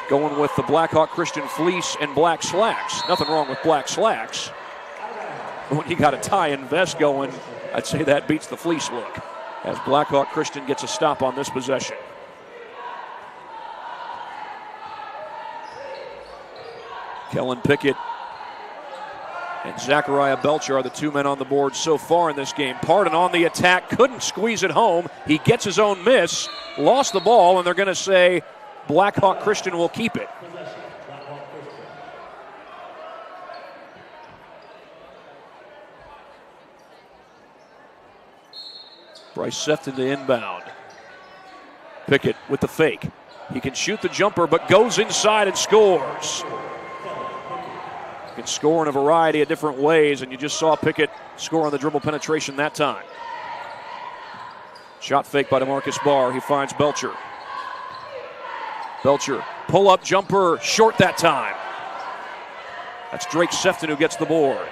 going with the Blackhawk Christian fleece and black slacks. Nothing wrong with black slacks. But when you got a tie and vest going, I'd say that beats the fleece look, as Blackhawk Christian gets a stop on this possession. Kellen Pickett and Zachariah Belcher are the two men on the board so far in this game. Pardon on the attack, couldn't squeeze it home. He gets his own miss, lost the ball, and they're going to say Blackhawk Christian will keep it. Bryce Sefton to inbound. Pickett with the fake. He can shoot the jumper, but goes inside and scores. Can score in a variety of different ways, and you just saw Pickett score on the dribble penetration that time. Shot fake by DeMarcus Barr. He finds Belcher. Belcher, pull-up jumper, short that time. That's Drake Sefton who gets the board.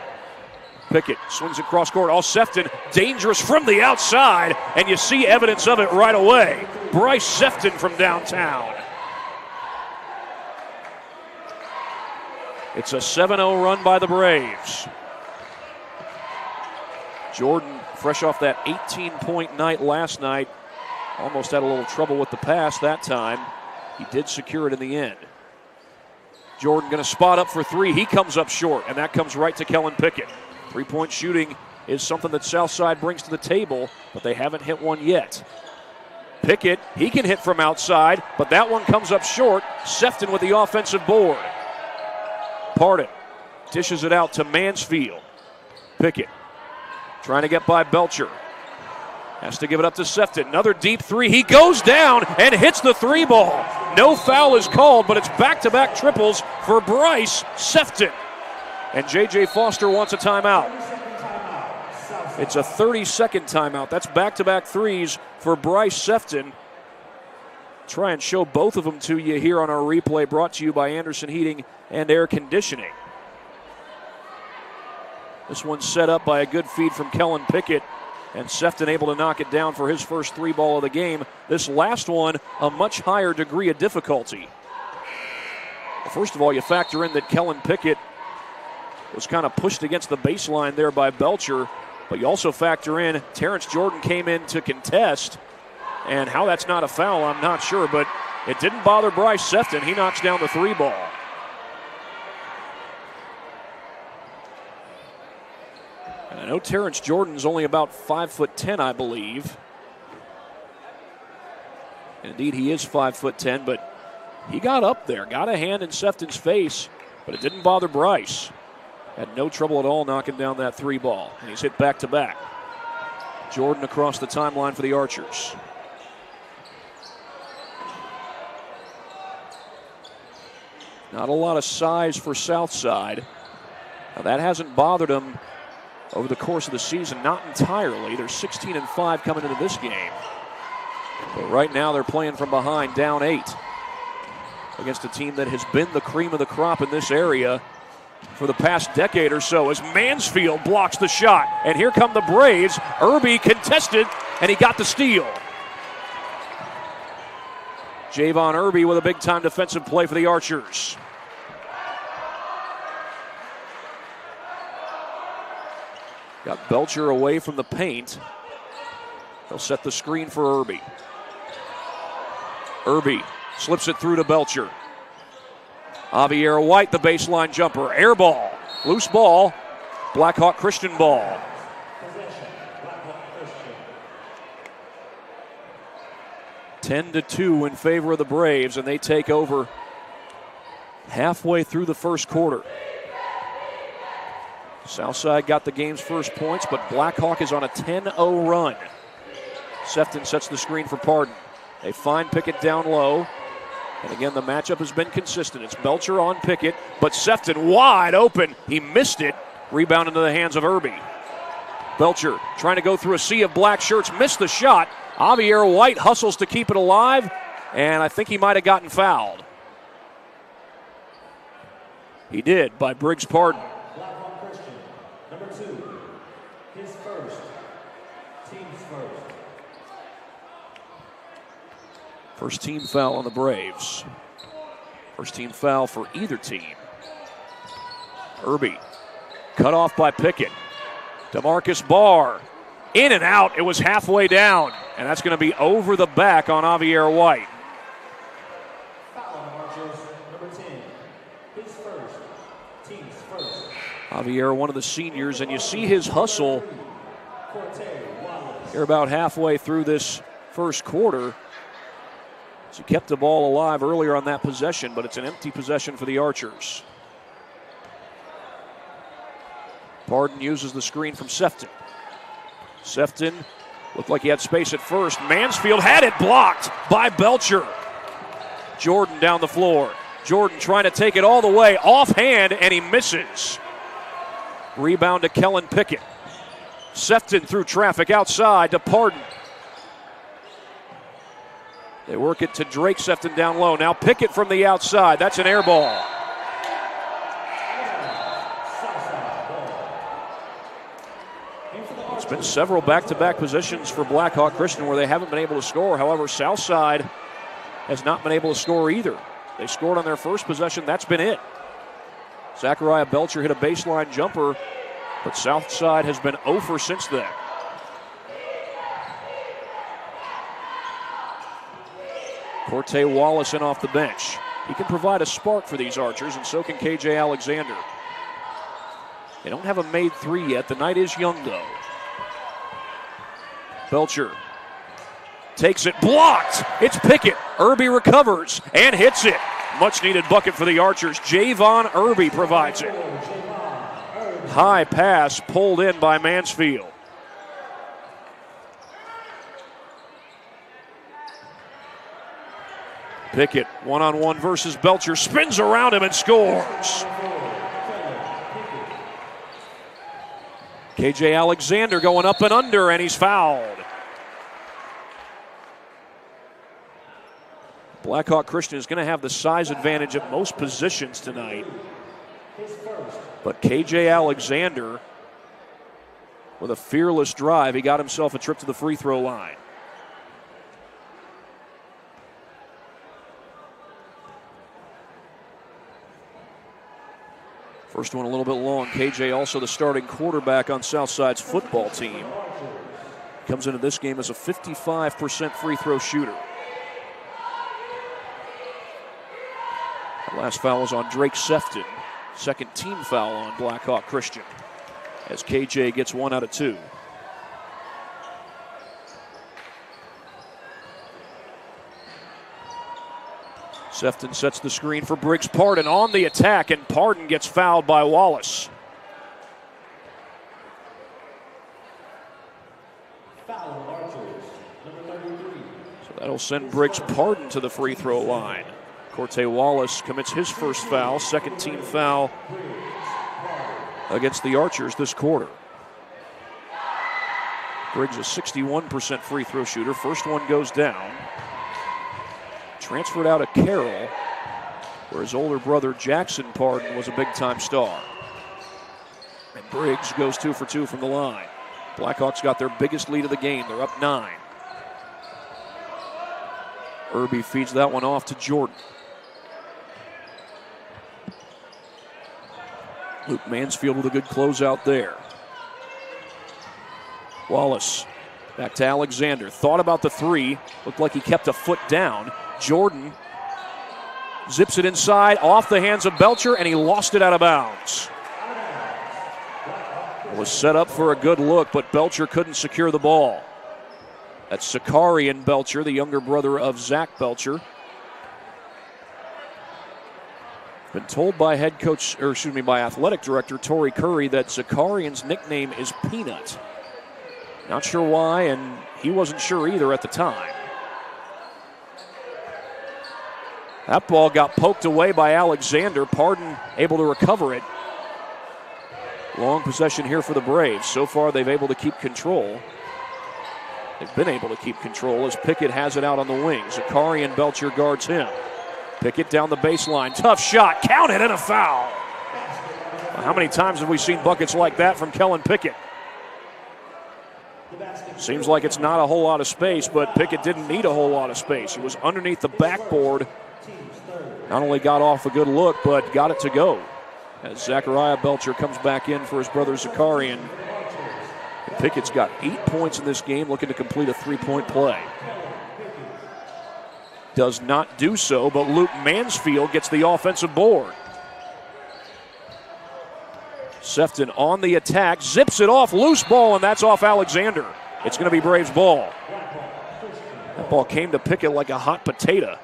Pickett swings across court. All Sefton, dangerous from the outside, and you see evidence of it right away. Bryce Sefton from downtown. It's a 7-0 run by the Braves. Jordan, fresh off that 18-point night last night, almost had a little trouble with the pass that time. He did secure it in the end. Jordan going to spot up for three. He comes up short, and that comes right to Kellen Pickett. Three-point shooting is something that Southside brings to the table, but they haven't hit one yet. Pickett, he can hit from outside, but that one comes up short. Sefton with the offensive board. Pardon dishes it out to Mansfield. Pickett trying to get by Belcher. Has to give it up to Sefton. Another deep three. He goes down and hits the three ball. No foul is called, but it's back-to-back triples for Bryce Sefton. And J.J. Foster wants a timeout. It's a 30-second timeout. That's back-to-back threes for Bryce Sefton. Try and show both of them to you here on our replay, brought to you by Anderson Heating and Air Conditioning. This one's set up by a good feed from Kellen Pickett, and Sefton able to knock it down for his first three ball of the game. This last one, a much higher degree of difficulty. Well, first of all, you factor in that Kellen Pickett was kind of pushed against the baseline there by Belcher, but you also factor in Terrence Jordan came in to contest, and how that's not a foul, I'm not sure, but it didn't bother Bryce Sefton. He knocks down the three ball. And I know Terrence Jordan's only about 5'10", I believe. Indeed, he is 5'10", but he got up there, got a hand in Sefton's face, but it didn't bother Bryce. Had no trouble at all knocking down that 3 ball, and he's hit back-to-back. Jordan across the timeline for the Archers. Not a lot of size for Southside. Now, that hasn't bothered them over the course of the season, not entirely. They're 16-5 coming into this game. But right now they're playing from behind, down 8, against a team that has been the cream of the crop in this area for the past decade or so, as Mansfield blocks the shot. And here come the Braves. Irby contested, and he got the steal. Javon Irby with a big-time defensive play for the Archers. Got Belcher away from the paint. They'll set the screen for Irby. Irby slips it through to Belcher. Javier White, the baseline jumper. Air ball. Loose ball. Blackhawk Christian ball. Possession. 10-2 in favor of the Braves, and they take over halfway through the first quarter. Southside got the game's first points, but Blackhawk is on a 10-0 run. Sefton sets the screen for Pardon. They find Pickett down low. And again, the matchup has been consistent. It's Belcher on Pickett, but Sefton wide open. He missed it. Rebound into the hands of Irby. Belcher trying to go through a sea of black shirts, missed the shot. Javier White hustles to keep it alive, and I think he might have gotten fouled. He did by Briggs Pardon. Number 2, his first, team's first. First team foul on the Braves. First team foul for either team. Irby cut off by Pickett. DeMarcus Barr in and out. It was halfway down, and that's going to be over the back on Javier White. Foul on Archers, number 10, his first, team's first. Javier, one of the seniors, and you see his hustle here about halfway through this first quarter. So he kept the ball alive earlier on that possession, but it's an empty possession for the Archers. Pardon uses the screen from Sefton. Sefton looked like he had space at first. Mansfield had it blocked by Belcher. Jordan down the floor. Jordan trying to take it all the way offhand, and he misses. Rebound to Kellen Pickett. Sefton through traffic outside to Pardon. They work it to Drake. Sefton down low. Now Pickett from the outside. That's an air ball. It's been several back-to-back positions for Blackhawk Christian where they haven't been able to score. However, Southside has not been able to score either. They scored on their first possession. That's been it. Zachariah Belcher hit a baseline jumper, but Southside has been 0 for since then. Corte Wallace in off the bench. He can provide a spark for these Archers, and so can KJ Alexander. They don't have a made three yet. The night is young, though. Belcher takes it, blocked. It's Pickett. Irby recovers and hits it. Much needed bucket for the Archers. Javon Irby provides it. High pass pulled in by Mansfield. Pickett one-on-one versus Belcher, spins around him and scores. KJ Alexander going up and under, and he's fouled. Blackhawk Christian is going to have the size advantage at most positions tonight. But KJ Alexander, with a fearless drive, he got himself a trip to the free throw line. First one a little bit long. KJ also the starting quarterback on Southside's football team. Comes into this game as a 55% free throw shooter. The last foul was on Drake Sefton. Second team foul on Blackhawk Christian as KJ gets 1 out of 2. Sefton sets the screen for Briggs Pardon on the attack, and Pardon gets fouled by Wallace. So that'll send Briggs Pardon to the free throw line. Corte Wallace commits his first foul, second team foul against the Archers this quarter. Briggs a 61% free throw shooter. First one goes down. Transferred out of Carroll, where his older brother Jackson Pardon was a big-time star. And Briggs goes 2 for 2 from the line. Blackhawks got their biggest lead of the game. They're up 9. Irby feeds that one off to Jordan. Luke Mansfield with a good closeout there. Wallace back to Alexander. Thought about the three. Looked like he kept a foot down. Jordan zips it inside, off the hands of Belcher, and he lost it out of bounds. It was set up for a good look, but Belcher couldn't secure the ball. That's Zakarian Belcher, the younger brother of Zach Belcher. Been told by by athletic director Torrey Curry that Zakarian's nickname is Peanut. Not sure why, and he wasn't sure either at the time. That ball got poked away by Alexander. Pardon able to recover it. Long possession here for the Braves. So far, they've been able to keep control as Pickett has it out on the wing. Zakarian Belcher guards him. Pickett down the baseline. Tough shot. Counted and a foul. Well, how many times have we seen buckets like that from Kellen Pickett? Seems like it's not a whole lot of space, but Pickett didn't need a whole lot of space. He was underneath the backboard. Not only got off a good look, but got it to go. As Zachariah Belcher comes back in for his brother Zakarian. And Pickett's got 8 points in this game, looking to complete a three-point play. Does not do so, but Luke Mansfield gets the offensive board. Sefton on the attack, zips it off, loose ball, and that's off Alexander. It's going to be Braves ball. That ball came to Pickett like a hot potato.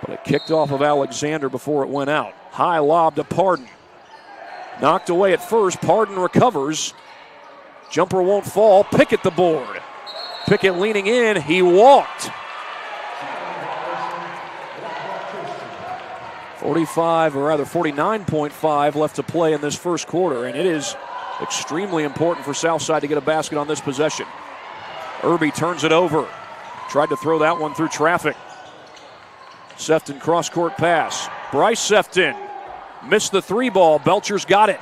But it kicked off of Alexander before it went out. High lob to Pardon. Knocked away at first. Pardon recovers. Jumper won't fall. Pickett the board. Pickett leaning in. He walked. 49.5 left to play in this first quarter, and it is extremely important for Southside to get a basket on this possession. Irby turns it over. Tried to throw that one through traffic. Sefton cross-court pass. Bryce Sefton missed the three ball. Belcher's got it.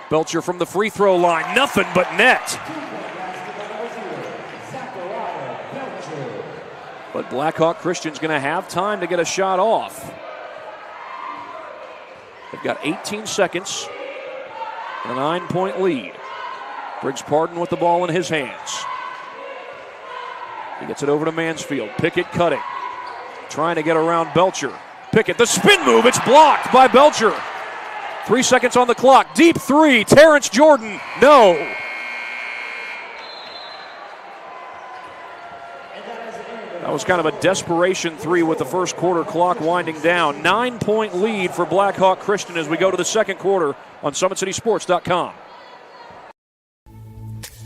Belcher from the free throw line. Nothing but net. But Blackhawk Christian's going to have time to get a shot off. They've got 18 seconds and a 9-point lead. Briggs Pardon with the ball in his hands. He gets it over to Mansfield. Pickett cutting. Trying to get around Belcher. Pickett, the spin move. It's blocked by Belcher. 3 seconds on the clock. Deep three. Terrence Jordan. No. That was kind of a desperation three with the first quarter clock winding down. 9-point lead for Blackhawk Christian as we go to the second quarter on SummitCitySports.com.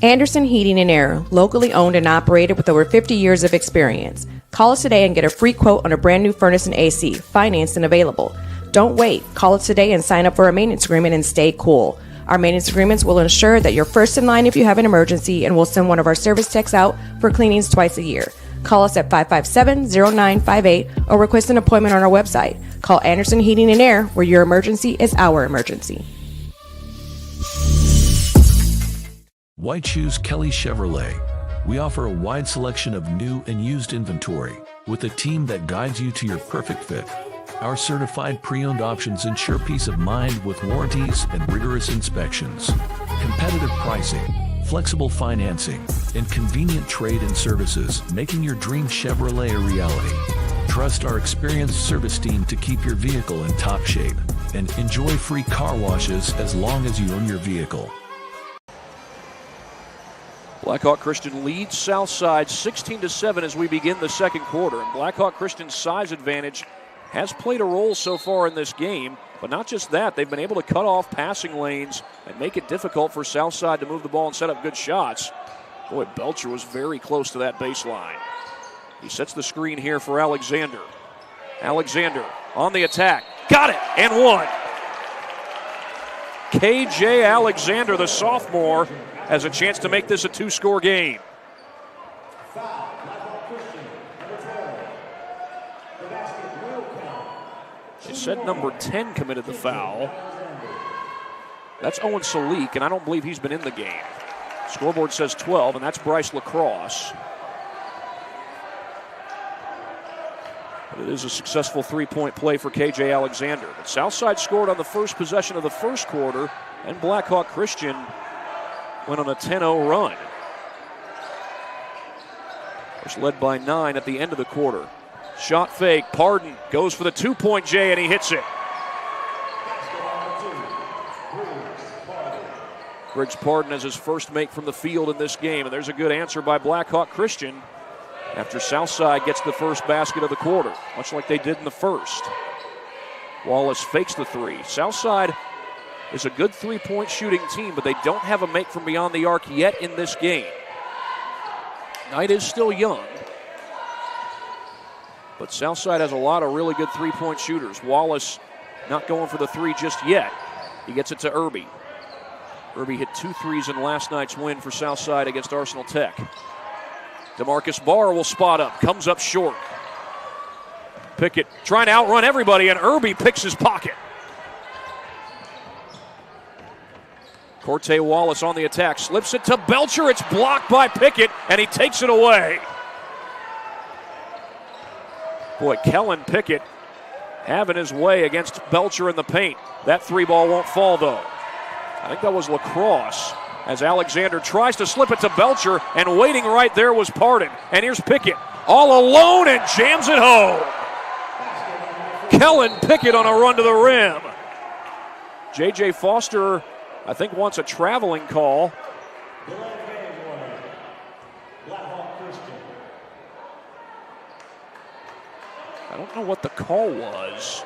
Anderson Heating and Air, locally owned and operated with over 50 years of experience. Call us today and get a free quote on a brand new furnace and AC, financed and available. Don't wait. Call us today and sign up for a maintenance agreement and stay cool. Our maintenance agreements will ensure that you're first in line if you have an emergency, and we'll send one of our service techs out for cleanings twice a year. Call us at 557-0958 or request an appointment on our website. Call Anderson Heating and Air, where your emergency is our emergency. Why choose Kelly Chevrolet? We offer a wide selection of new and used inventory with a team that guides you to your perfect fit. Our certified pre-owned options ensure peace of mind with warranties and rigorous inspections. Competitive pricing, flexible financing, and convenient trade and services, making your dream Chevrolet a reality. Trust our experienced service team to keep your vehicle in top shape and enjoy free car washes as long as you own your vehicle. Blackhawk Christian leads Southside 16-7 as we begin the second quarter. And Blackhawk Christian's size advantage has played a role so far in this game. But not just that, they've been able to cut off passing lanes and make it difficult for Southside to move the ball and set up good shots. Boy, Belcher was very close to that baseline. He sets the screen here for Alexander. Alexander on the attack. Got it, and one. KJ Alexander, the sophomore, has a chance to make this a two-score game. She said number 10 committed the foul. That's Owen Salik, and I don't believe he's been in the game. Scoreboard says 12, and that's Bryce Lacrosse. But it is a successful three-point play for KJ Alexander. But Southside scored on the first possession of the first quarter, and Blackhawk Christian went on a 10-0 run. Was led by 9 at the end of the quarter. Shot fake, Pardon goes for the two-point J, and he hits it. Briggs Pardon has his first make from the field in this game, and there's a good answer by Blackhawk Christian after Southside gets the first basket of the quarter, much like they did in the first. Wallace fakes the three. Southside is a good three-point shooting team, but they don't have a make from beyond the arc yet in this game. Knight is still young, but Southside has a lot of really good three-point shooters. Wallace not going for the three just yet. He gets it to Irby. Irby hit 2 threes in last night's win for Southside against Arsenal Tech. DeMarcus Barr will spot up, comes up short. Pickett trying to outrun everybody, and Irby picks his pocket. Corte Wallace on the attack, slips it to Belcher. It's blocked by Pickett, and he takes it away. Boy, Kellen Pickett having his way against Belcher in the paint. That three ball won't fall, though. I think that was Lacrosse as Alexander tries to slip it to Belcher, and waiting right there was Pardon. And here's Pickett all alone and jams it home. Kellen Pickett on a run to the rim. J.J. Foster, I think, wants a traveling call. I don't know what the call was.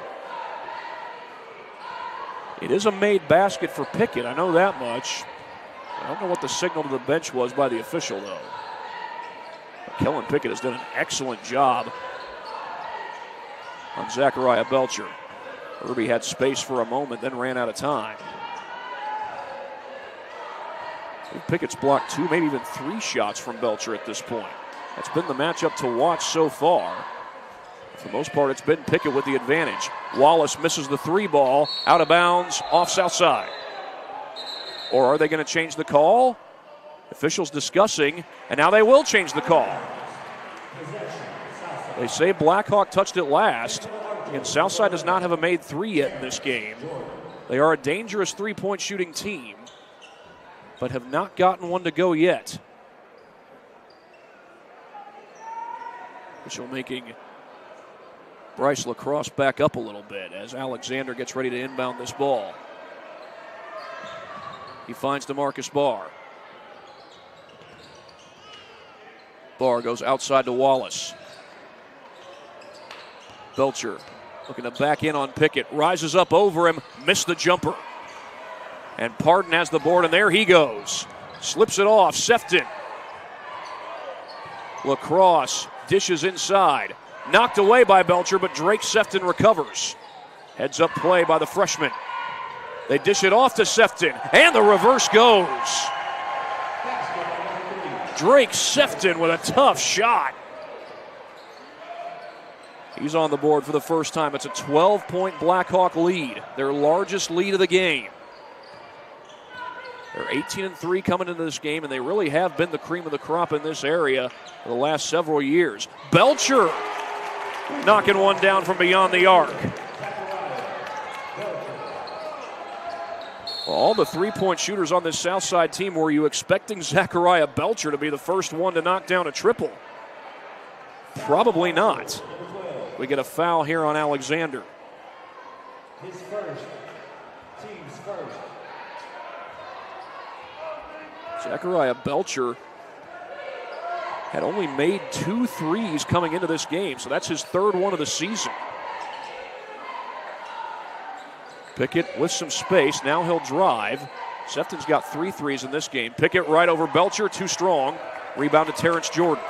It is a made basket for Pickett, I know that much. I don't know what the signal to the bench was by the official, though. But Kellen Pickett has done an excellent job on Zachariah Belcher. Irby had space for a moment, then ran out of time. Pickett's blocked 2, maybe even 3 shots from Belcher at this point. That's been the matchup to watch so far. For the most part, it's been Pickett with the advantage. Wallace misses the 3 ball, out of bounds, off Southside. Or are they going to change the call? Officials discussing, and now they will change the call. They say Blackhawk touched it last, and Southside does not have a made 3 yet in this game. They are a dangerous three-point shooting team, but have not gotten one to go yet. Official making Bryce Lacrosse back up a little bit as Alexander gets ready to inbound this ball. He finds DeMarcus Barr. Barr goes outside to Wallace. Belcher looking to back in on Pickett. Rises up over him, missed the jumper. And Pardon has the board, and there he goes. Slips it off, Sefton. Lacrosse dishes inside. Knocked away by Belcher, but Drake Sefton recovers. Heads up play by the freshman. They dish it off to Sefton, and the reverse goes. Drake Sefton with a tough shot. He's on the board for the first time. It's a 12-point Blackhawk lead, their largest lead of the game. They're 18-3 coming into this game, and they really have been the cream of the crop in this area for the last several years. Belcher knocking one down from beyond the arc. Well, all the three-point shooters on this Southside team, were you expecting Zachariah Belcher to be the first one to knock down a triple? Probably not. We get a foul here on Alexander. His first, team's first. Zachariah Belcher Had only made 2 threes coming into this game, so that's his third one of the season. Pickett with some space. Now he'll drive. Sefton's got 3 threes in this game. Pickett right over Belcher, too strong. Rebound to Terrence Jordan.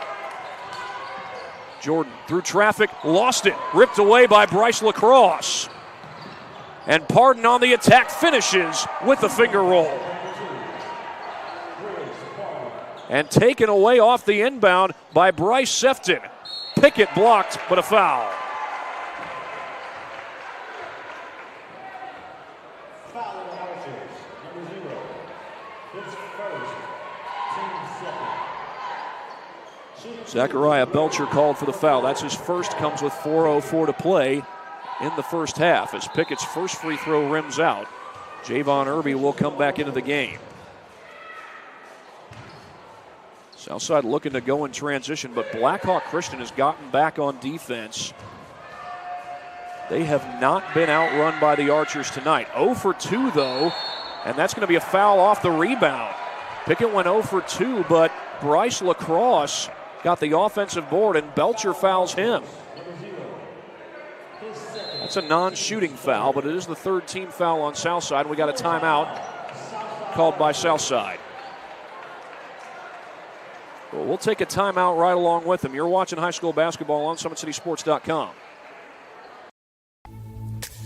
Jordan through traffic, lost it. Ripped away by Bryce Lacrosse. And Pardon on the attack finishes with the finger roll. And taken away off the inbound by Bryce Sefton. Pickett blocked, but a foul. Zachariah Belcher called for the foul. That's his first, comes with 4:04 to play in the first half as Pickett's first free throw rims out. Javon Irby will come back into the game. Southside looking to go in transition, but Blackhawk Christian has gotten back on defense. They have not been outrun by the Archers tonight. 0 for 2 though, and that's going to be a foul off the rebound. Pickett went 0 for 2, but Bryce Lacrosse got the offensive board, and Belcher fouls him. That's a non-shooting foul, but it is the third team foul on Southside. We got a timeout called by Southside. Well, we'll take a timeout right along with them. You're watching high school basketball on SummitCitySports.com.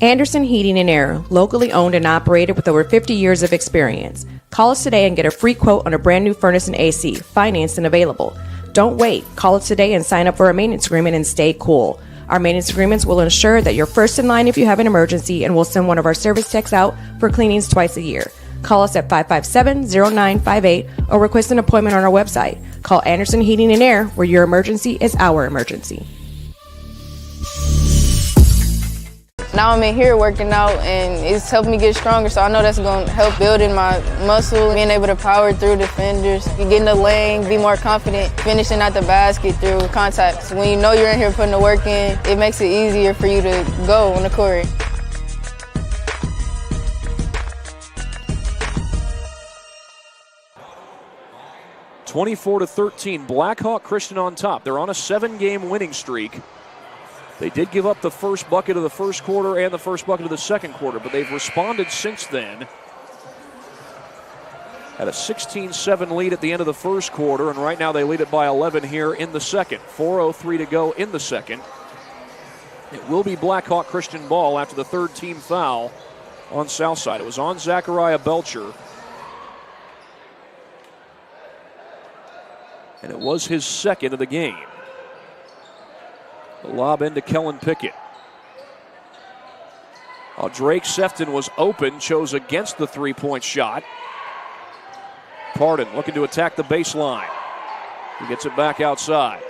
Anderson Heating and Air, locally owned and operated with over 50 years of experience. Call us today and get a free quote on a brand new furnace and AC, financed and available. Don't wait. Call us today and sign up for a maintenance agreement and stay cool. Our maintenance agreements will ensure that you're first in line if you have an emergency, and we'll send one of our service techs out for cleanings twice a year. Call us at 557-0958 or request an appointment on our website. Call Anderson Heating and Air, where your emergency is our emergency. Now I'm in here working out, and it's helping me get stronger, so I know that's going to help building my muscle, being able to power through defenders. You get in the lane, be more confident, finishing at the basket through contacts. When you know you're in here putting the work in, it makes it easier for you to go on the court. (24-13), Blackhawk Christian on top. They're on a 7-game winning streak. They did give up the first bucket of the first quarter and the first bucket of the second quarter, but they've responded since then. Had a 16-7 lead at the end of the first quarter, and right now they lead it by 11 here in the second. 4:03 to go in the second. It will be Blackhawk Christian ball after the third team foul on Southside. It was on Zachariah Belcher. And it was his second of the game. The lob into Kellen Pickett. Drake Sefton was open, chose against the three-point shot. Pardon looking to attack the baseline. He gets it back outside.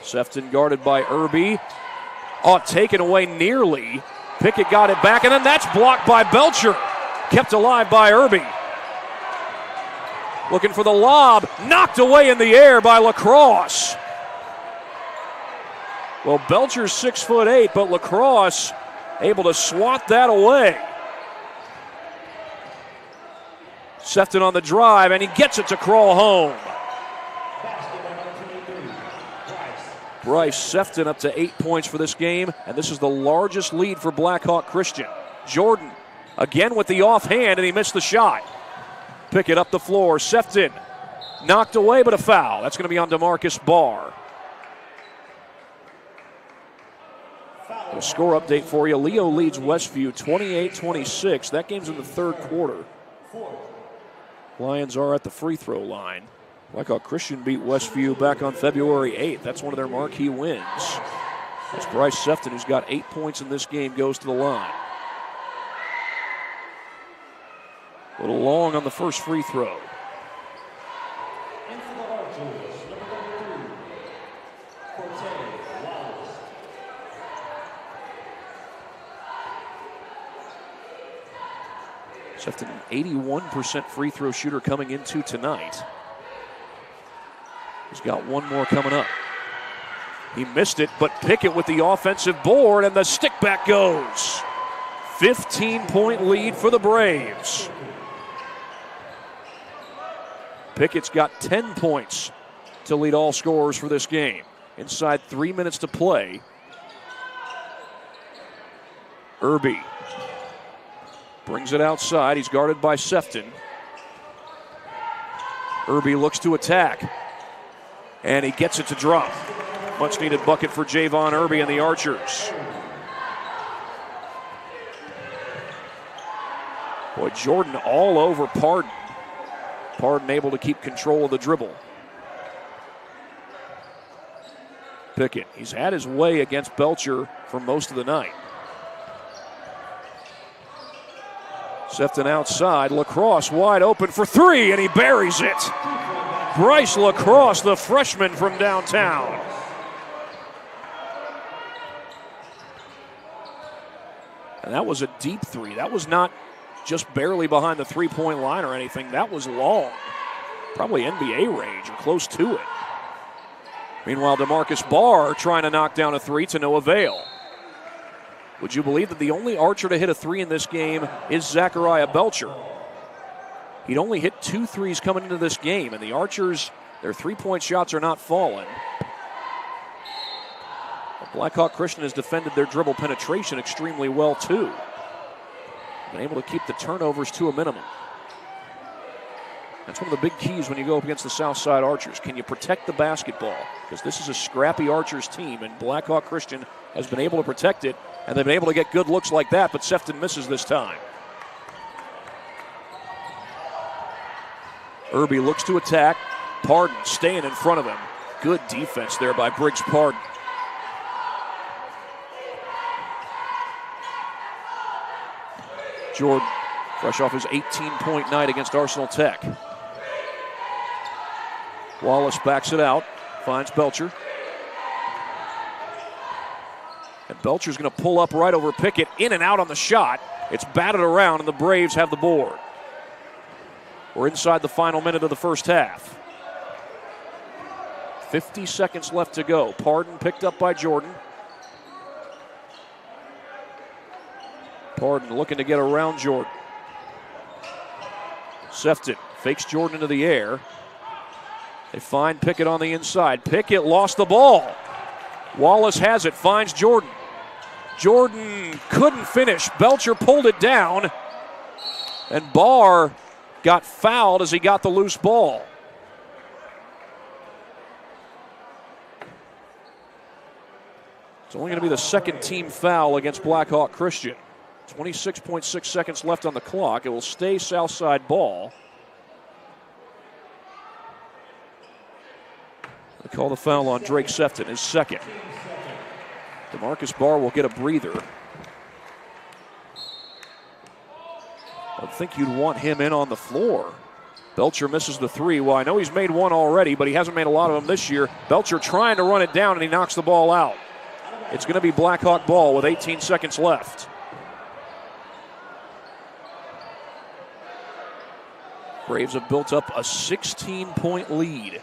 Sefton guarded by Irby. Taken away nearly. Pickett got it back, and then that's blocked by Belcher. Kept alive by Irby. Looking for the lob, knocked away in the air by Lacrosse. Well, Belcher's 6'8", but Lacrosse able to swat that away. Sefton on the drive, and he gets it to crawl home. Bryce Sefton up to 8 points for this game, and this is the largest lead for Blackhawk Christian. Jordan again with the offhand, and he missed the shot. Pick it up the floor. Sefton knocked away, but a foul. That's going to be on DeMarcus Barr. A score update for you. Leo leads Westview 28-26. That game's in the third quarter. Lions are at the free throw line. Blackhawk Christian beat Westview back on February 8th. That's one of their marquee wins. That's Bryce Sefton, who's got 8 points in this game, goes to the line. A little long on the first free throw. Sefton, an 81% free throw shooter coming into tonight. He's got one more coming up. He missed it, but Pickett with the offensive board, and the stick back goes. 15-point lead for the Braves. Pickett's got 10 points to lead all scorers for this game. Inside 3 minutes to play. Irby brings it outside. He's guarded by Sefton. Irby looks to attack, and he gets it to drop. Much needed bucket for Javon Irby and the Archers. Boy, Jordan all over Pardon. Pardon able to keep control of the dribble. Pickett, he's had his way against Belcher for most of the night. Sefton outside, Lacrosse wide open for three, and he buries it. Bryce Lacrosse, the freshman from downtown. And that was a deep three. That was not just barely behind the three-point line or anything. That was long. Probably NBA range or close to it. Meanwhile, DeMarcus Barr trying to knock down a three to no avail. Would you believe that the only Archer to hit a three in this game is Zachariah Belcher? He'd only hit 2 threes coming into this game, and the Archers, their three-point shots are not falling. But Blackhawk Christian has defended their dribble penetration extremely well, too. Been able to keep the turnovers to a minimum. That's one of the big keys when you go up against the Southside Archers. Can you protect the basketball? Because this is a scrappy Archers team, and Blackhawk Christian has been able to protect it, and they've been able to get good looks like that, but Sefton misses this time. Irby looks to attack. Pardon staying in front of him. Good defense there by Briggs Pardon. Jordan, fresh off his 18-point night against Arsenal Tech. Wallace backs it out, finds Belcher. And Belcher's going to pull up right over Pickett, in and out on the shot. It's batted around, and the Braves have the board. We're inside the final minute of the first half. 50 seconds left to go. Pardon picked up by Jordan. Pardon looking to get around Jordan. Sefton fakes Jordan into the air. They find Pickett on the inside. Pickett lost the ball. Wallace has it, finds Jordan. Jordan couldn't finish. Belcher pulled it down. And Barr got fouled as he got the loose ball. It's only going to be the second team foul against Blackhawk Christian. 26.6 seconds left on the clock. It will stay Southside ball. They call the foul on Drake Sefton, his second. DeMarcus Barr will get a breather. I think you'd want him in on the floor. Belcher misses the three. Well, I know he's made one already, but he hasn't made a lot of them this year. Belcher trying to run it down, and he knocks the ball out. It's going to be Blackhawk ball with 18 seconds left. Braves have built up a 16-point lead.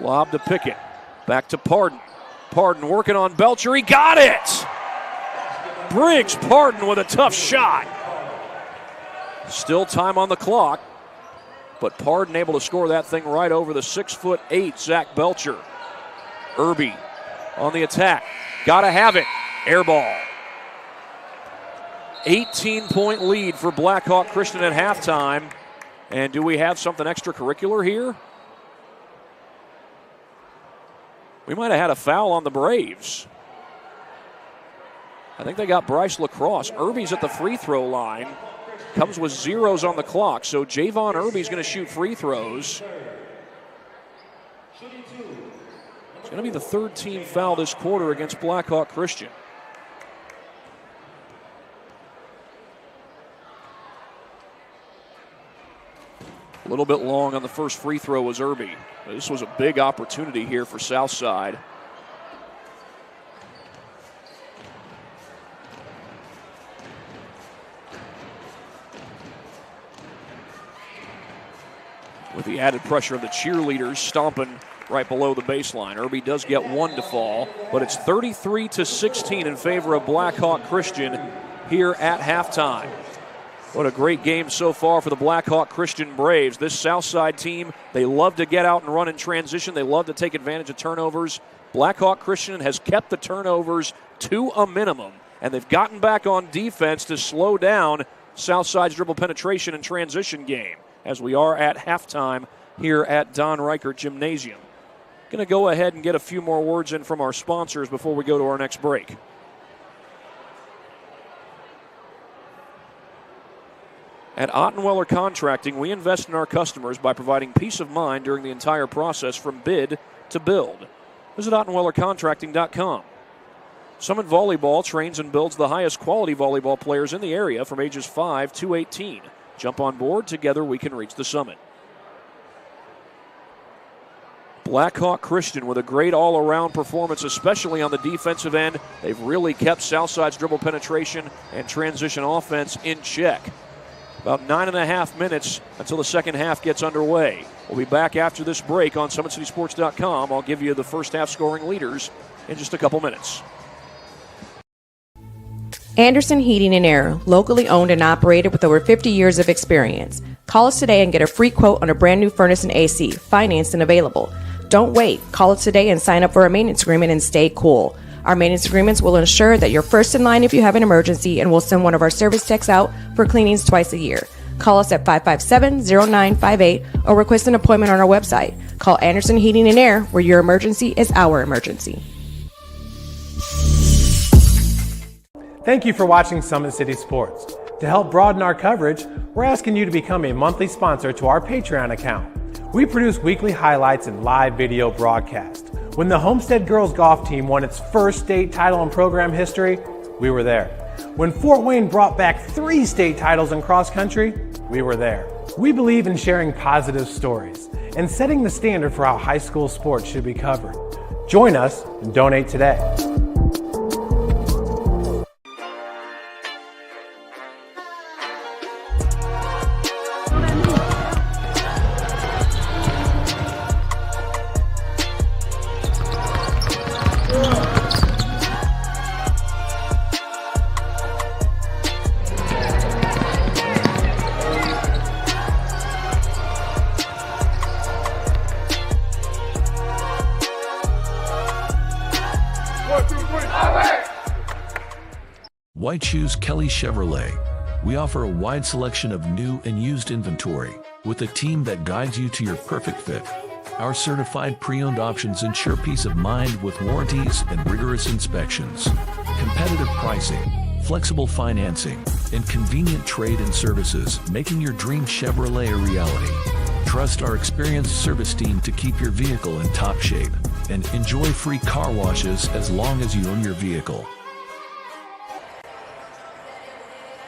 Lob to Pickett. Back to Pardon. Pardon working on Belcher. He got it! Briggs Pardon with a tough shot. Still time on the clock, but Pardon able to score that thing right over the 6'8" Zach Belcher. Irby on the attack. Gotta have it. Air ball. 18-point lead for Blackhawk Christian at halftime. And do we have something extracurricular here? We might have had a foul on the Braves. I think they got Bryce Lacrosse. Irby's at the free throw line. Comes with zeros on the clock, so Javon Irby's going to shoot free throws. It's going to be the third team foul this quarter against Blackhawk Christian. A little bit long on the first free throw was Irby. This was a big opportunity here for Southside. With the added pressure of the cheerleaders stomping right below the baseline. Irby does get one to fall, but it's 33-16 in favor of Blackhawk Christian here at halftime. What a great game so far for the Blackhawk Christian Braves. This Southside team, they love to get out and run in transition. They love to take advantage of turnovers. Blackhawk Christian has kept the turnovers to a minimum, and they've gotten back on defense to slow down Southside's dribble penetration and transition game as we are at halftime here at Don Reichert Gymnasium. Going to go ahead and get a few more words in from our sponsors before we go to our next break. At Ottenweller Contracting, we invest in our customers by providing peace of mind during the entire process from bid to build. Visit OttenwellerContracting.com. Summit Volleyball trains and builds the highest quality volleyball players in the area from ages 5 to 18. Jump on board. Together we can reach the summit. Blackhawk Christian with a great all-around performance, especially on the defensive end. They've really kept Southside's dribble penetration and transition offense in check. About 9.5 minutes until the second half gets underway. We'll be back after this break on SummitCitySports.com. I'll give you the first half scoring leaders in just a couple minutes. Anderson Heating and Air, locally owned and operated with over 50 years of experience. Call us today and get a free quote on a brand new furnace and AC, financed and available. Don't wait. Call us today and sign up for a maintenance agreement and stay cool. Our maintenance agreements will ensure that you're first in line if you have an emergency, and we'll send one of our service techs out for cleanings twice a year. Call us at 557-0958 or request an appointment on our website. Call Anderson Heating and Air, where your emergency is our emergency. Thank you for watching Summit City Sports. To help broaden our coverage, we're asking you to become a monthly sponsor to our Patreon account. We produce weekly highlights and live video broadcasts. When the Homestead girls golf team won its first state title in program history, we were there. When Fort Wayne brought back 3 state titles in cross country, we were there. We believe in sharing positive stories and setting the standard for how high school sports should be covered. Join us and donate today. Why choose Kelly Chevrolet? We offer a wide selection of new and used inventory with a team that guides you to your perfect fit. Our certified pre-owned options ensure peace of mind with warranties and rigorous inspections. Competitive pricing, flexible financing, and convenient trade and services, making your dream Chevrolet a reality. Trust our experienced service team to keep your vehicle in top shape and enjoy free car washes as long as you own your vehicle.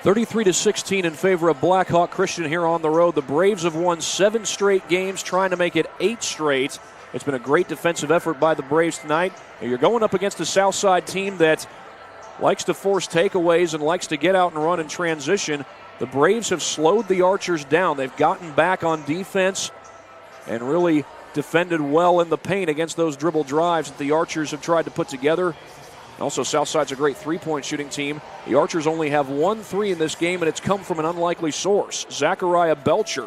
33-16 in favor of Blackhawk Christian here on the road. The Braves have won 7 straight games, trying to make it 8 straight. It's been a great defensive effort by the Braves tonight. You're going up against a Southside team that likes to force takeaways and likes to get out and run in transition. The Braves have slowed the Archers down. They've gotten back on defense and really defended well in the paint against those dribble drives that the Archers have tried to put together. Also, Southside's a great three-point shooting team. The Archers only have 1 3 in this game, and it's come from an unlikely source, Zachariah Belcher.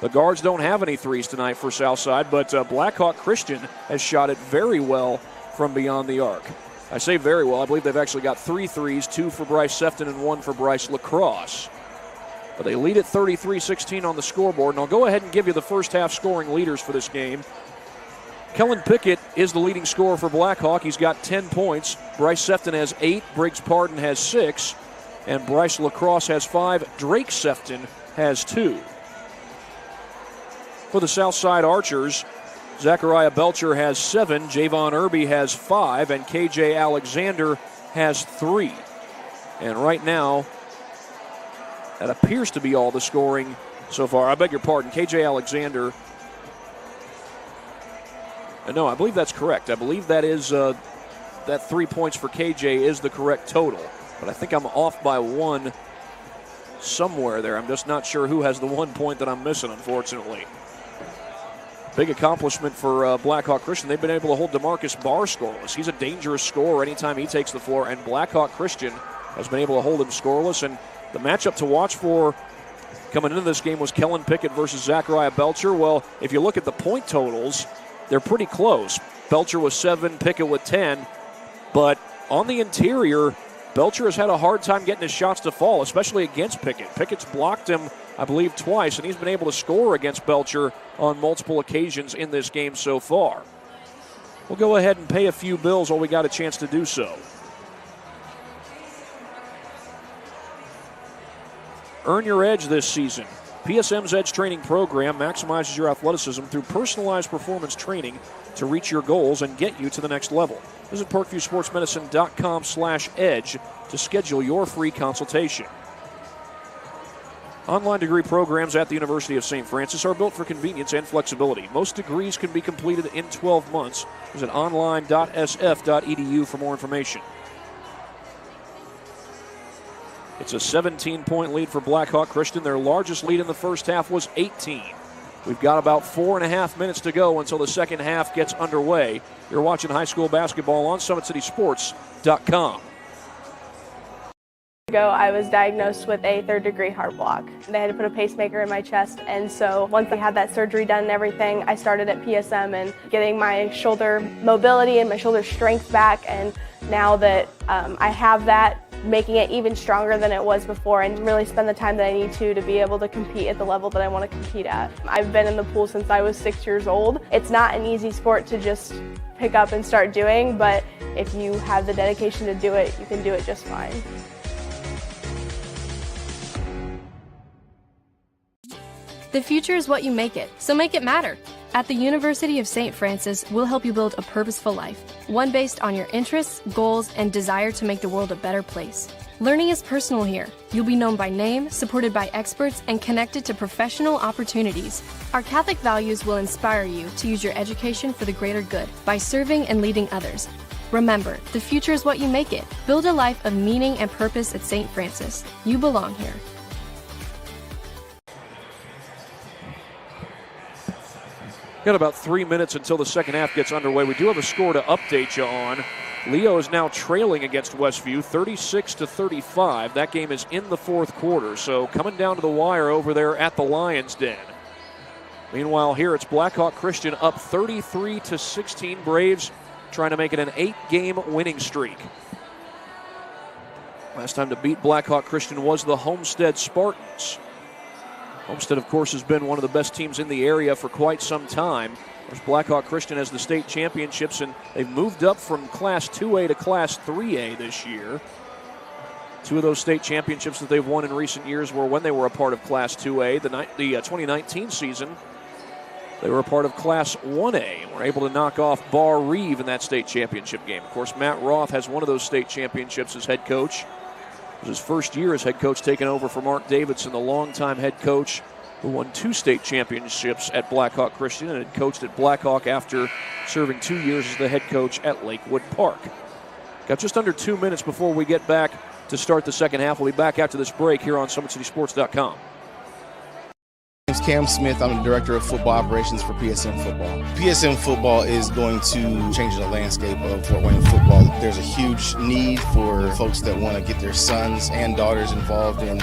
The guards don't have any threes tonight for Southside, but Blackhawk Christian has shot it very well from beyond the arc. I say very well. I believe they've actually got 3 threes, 2 for Bryce Sefton and 1 for Bryce Lacrosse. But they lead at 33-16 on the scoreboard, and I'll go ahead and give you the first half scoring leaders for this game. Kellen Pickett is the leading scorer for Blackhawk. He's got 10 points. Bryce Sefton has 8. Briggs Pardon has 6. And Bryce Lacrosse has 5. Drake Sefton has 2. For the Southside Archers, Zachariah Belcher has 7. Javon Irby has 5. And KJ Alexander has 3. And right now, that appears to be all the scoring so far. I beg your pardon. KJ Alexander. No, I believe that's correct. I believe that is that 3 points for KJ is the correct total. But I think I'm off by 1 somewhere there. I'm just not sure who has the 1 point that I'm missing, unfortunately. Big accomplishment for Blackhawk Christian. They've been able to hold DeMarcus Barr scoreless. He's a dangerous scorer anytime he takes the floor, and Blackhawk Christian has been able to hold him scoreless. And The matchup to watch for coming into this game was Kellen Pickett versus Zachariah Belcher. Well, if you look at the point totals, they're pretty close. Belcher with 7, Pickett with 10. But on the interior, Belcher has had a hard time getting his shots to fall, especially against Pickett. Pickett's blocked him, I believe, twice, and he's been able to score against Belcher on multiple occasions in this game so far. We'll go ahead and pay a few bills while we got a chance to do so. Earn your edge this season. PSM's Edge training program maximizes your athleticism through personalized performance training to reach your goals and get you to the next level. Visit ParkviewSportsMedicine.com/edge to schedule your free consultation. Online degree programs at the University of St. Francis are built for convenience and flexibility. Most degrees can be completed in 12 months. Visit online.sf.edu for more information. It's a 17-point lead for Blackhawk Christian. Their largest lead in the first half was 18. We've got about 4.5 minutes to go until the second half gets underway. You're watching high school basketball on SummitCitySports.com. I was diagnosed with a third-degree heart block. They had to put a pacemaker in my chest, and so once I had that surgery done and everything, I started at PSM and getting my shoulder mobility and my shoulder strength back, and now that I have that, making it even stronger than it was before and really spend the time that I need to be able to compete at the level that I want to compete at. I've been in the pool since I was 6 years old. It's not an easy sport to just pick up and start doing, but if you have the dedication to do it, you can do it just fine. The future is what you make it, so make it matter. At the University of St. Francis, we'll help you build a purposeful life, one based on your interests, goals, and desire to make the world a better place. Learning is personal here. You'll be known by name, supported by experts, and connected to professional opportunities. Our Catholic values will inspire you to use your education for the greater good by serving and leading others. Remember, the future is what you make it. Build a life of meaning and purpose at St. Francis. You belong here. Got about 3 minutes until the second half gets underway. We do have a score to update you on. Leo is now trailing against Westview, 36-35. That game is in the fourth quarter, so coming down to the wire over there at the Lions' Den. Meanwhile, here it's Blackhawk Christian up 33-16. Braves trying to make it an 8-game winning streak. Last time to beat Blackhawk Christian was the Homestead Spartans. Homestead, of course, has been one of the best teams in the area for quite some time. There's Blackhawk Christian has the state championships, and they've moved up from Class 2A to Class 3A this year. Two of those state championships that they've won in recent years were when they were a part of Class 2A. The 2019 season, they were a part of Class 1A and were able to knock off Bar Reeve in that state championship game. Of course, Matt Roth has one of those state championships as head coach. It was his first year as head coach, taking over for Mark Davidson, the longtime head coach who won 2 state championships at Blackhawk Christian and had coached at Blackhawk after serving 2 years as the head coach at Lakewood Park. Got just under 2 minutes before we get back to start the second half. We'll be back after this break here on SummitCitySports.com. My name's Cam Smith. I'm the Director of Football Operations for PSM Football. PSM Football is going to change the landscape of Fort Wayne football. There's a huge need for folks that want to get their sons and daughters involved in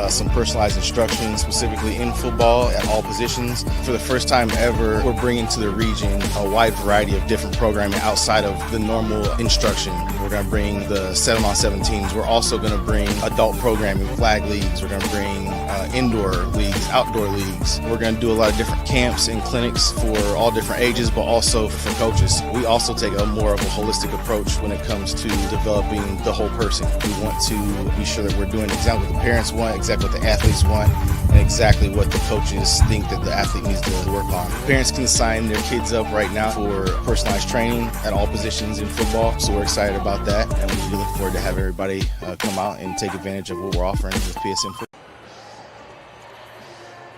some personalized instruction, specifically in football at all positions. For the first time ever, we're bringing to the region a wide variety of different programming outside of the normal instruction. We're going to bring the 7-on-7 teams. We're also going to bring adult programming, flag leagues. We're going to bring indoor leagues, outdoor leagues. We're going to do a lot of different camps and clinics for all different ages, but also for coaches. We also take a more of a holistic approach when it comes to developing the whole person. We want to be sure that we're doing exactly what the parents want, exactly what the athletes want, and exactly what the coaches think that the athlete needs to work on. Parents can sign their kids up right now for personalized training at all positions in football, so we're excited about that, and we look forward to having everybody come out and take advantage of what we're offering with PSM football.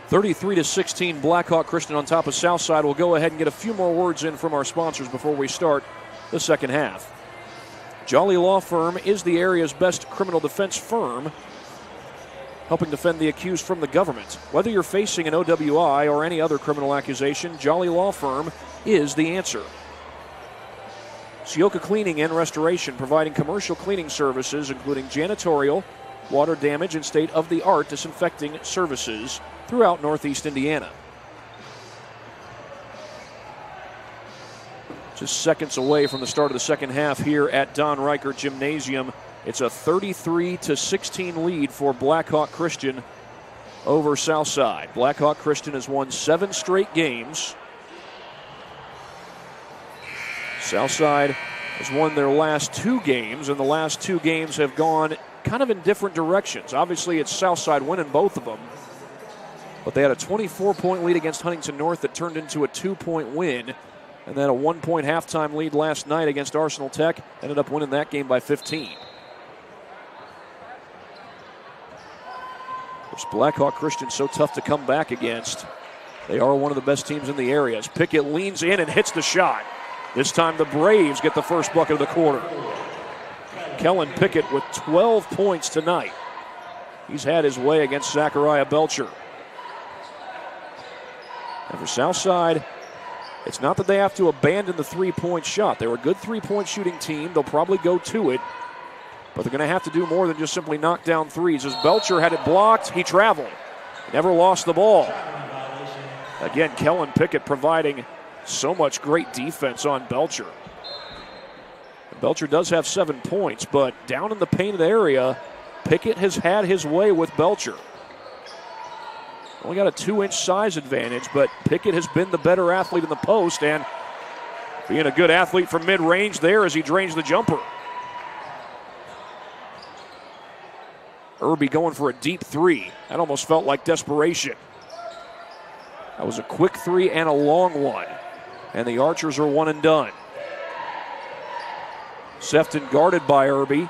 33-16, Blackhawk Christian on top of Southside. We'll go ahead and get a few more words in from our sponsors before we start the second half. Jolly Law Firm is the area's best criminal defense firm, helping defend the accused from the government. Whether you're facing an OWI or any other criminal accusation, Jolly Law Firm is the answer. Sioka Cleaning and Restoration, providing commercial cleaning services, including janitorial, water damage and state-of-the-art disinfecting services throughout Northeast Indiana. Just seconds away from the start of the second half here at Don Reichert Gymnasium. It's a 33-16 lead for Blackhawk Christian over Southside. Blackhawk Christian has won 7 straight games. Southside has won their last 2 games, and the last 2 games have gone kind of in different directions. Obviously, it's Southside winning both of them, but they had a 24-point lead against Huntington North that turned into a 2-point win. And then a 1-point halftime lead last night against Arsenal Tech. Ended up winning that game by 15. Of course, Blackhawk Christian so tough to come back against. They are one of the best teams in the area. As Pickett leans in and hits the shot. This time the Braves get the first bucket of the quarter. Kellen Pickett with 12 points tonight. He's had his way against Zachariah Belcher. And for Southside, it's not that they have to abandon the three-point shot. They're a good three-point shooting team. They'll probably go to it, but they're going to have to do more than just simply knock down threes. As Belcher had it blocked, he traveled. Never lost the ball. Again, Kellen Pickett providing so much great defense on Belcher. Belcher does have 7 points, but down in the painted area, Pickett has had his way with Belcher. Only got a 2-inch size advantage, but Pickett has been the better athlete in the post and being a good athlete from mid-range there as he drains the jumper. Irby going for a deep 3. That almost felt like desperation. That was a quick 3 and a long one. And the Archers are one and done. Sefton guarded by Irby.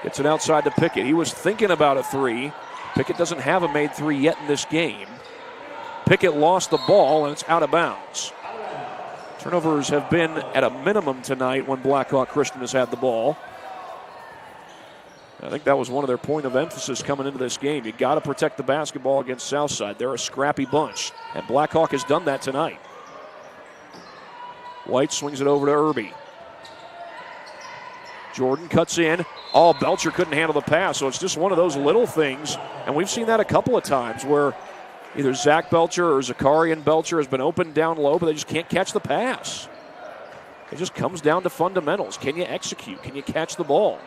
Gets it outside to Pickett. He was thinking about a 3. Pickett doesn't have a made 3 yet in this game. Pickett lost the ball, and it's out of bounds. Turnovers have been at a minimum tonight when Blackhawk Christian has had the ball. I think that was one of their point of emphasis coming into this game. You got to protect the basketball against Southside. They're a scrappy bunch, and Blackhawk has done that tonight. White swings it over to Irby. Jordan cuts in. Oh, Belcher couldn't handle the pass, so it's just one of those little things. And we've seen that a couple of times where either Zach Belcher or Zakarian Belcher has been open down low, but they just can't catch the pass. It just comes down to fundamentals. Can you execute? Can you catch the ball?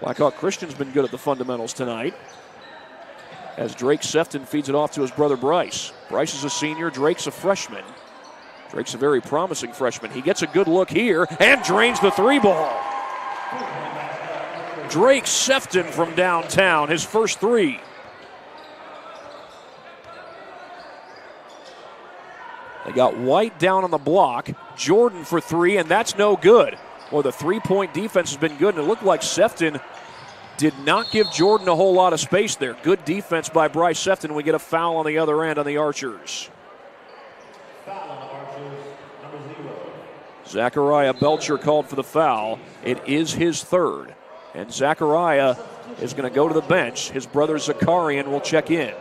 Blackhawk Christian's been good at the fundamentals tonight as Drake Sefton feeds it off to his brother Bryce. Bryce is a senior. Drake's a freshman. Drake's a very promising freshman. He gets a good look here and drains the 3 ball. Drake Sefton from downtown, his first 3. They got White down on the block. Jordan for 3, and that's no good. Well, the 3-point defense has been good, and it looked like Sefton did not give Jordan a whole lot of space there. Good defense by Bryce Sefton. We get a foul on the other end on the Archers. Zachariah Belcher called for the foul. It is his 3rd. And Zachariah is going to go to the bench. His brother Zakarian will check in.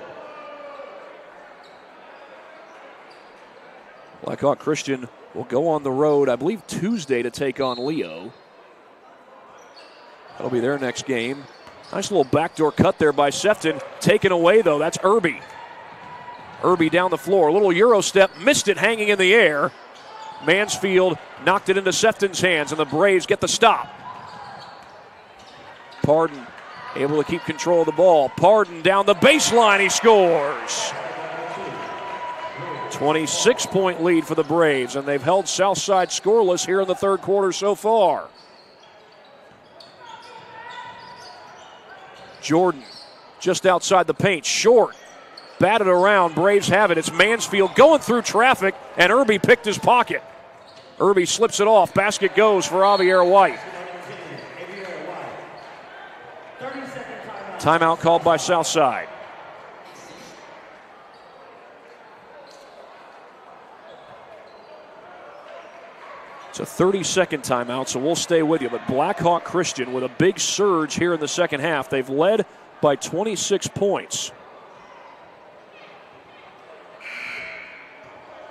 Blackhawk Christian will go on the road, I believe, Tuesday to take on Leo. That'll be their next game. Nice little backdoor cut there by Sefton. Taken away, though. That's Irby. Irby down the floor. A little Euro step. Missed it hanging in the air. Mansfield knocked it into Sefton's hands, and the Braves get the stop. Pardon able to keep control of the ball. Pardon down the baseline. He scores. 26-point lead for the Braves, and they've held Southside scoreless here in the 3rd quarter so far. Jordan just outside the paint. Short. Batted around. Braves have it. It's Mansfield going through traffic, and Irby picked his pocket. Irby slips it off. Basket goes for Javier White. Timeout called by Southside. It's a 30-second timeout, so we'll stay with you. But Blackhawk Christian with a big surge here in the second half. They've led by 26 points.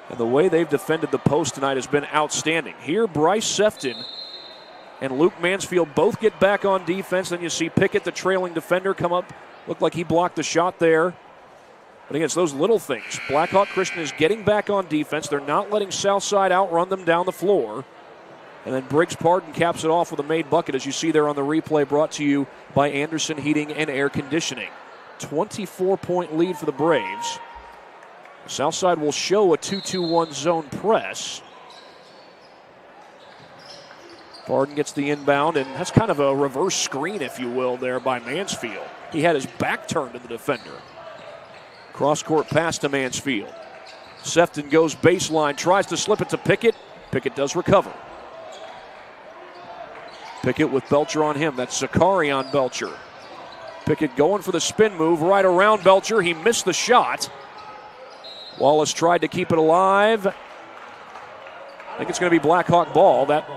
And the way they've defended the post tonight has been outstanding. Here, Bryce Sefton and Luke Mansfield both get back on defense. Then you see Pickett, the trailing defender, come up. Looked like he blocked the shot there. But against those little things, Blackhawk Christian is getting back on defense. They're not letting Southside outrun them down the floor. And then Briggs Pardon caps it off with a made bucket, as you see there on the replay, brought to you by Anderson Heating and Air Conditioning. 24-point lead for the Braves. Southside will show a 2-2-1 zone press. Pardon gets the inbound, and that's kind of a reverse screen, if you will, there by Mansfield. He had his back turned to the defender. Cross-court pass to Mansfield. Sefton goes baseline, tries to slip it to Pickett. Pickett does recover. Pickett with Belcher on him. That's Zakari on Belcher. Pickett going for the spin move right around Belcher. He missed the shot. Wallace tried to keep it alive. I think it's going to be Blackhawk ball. That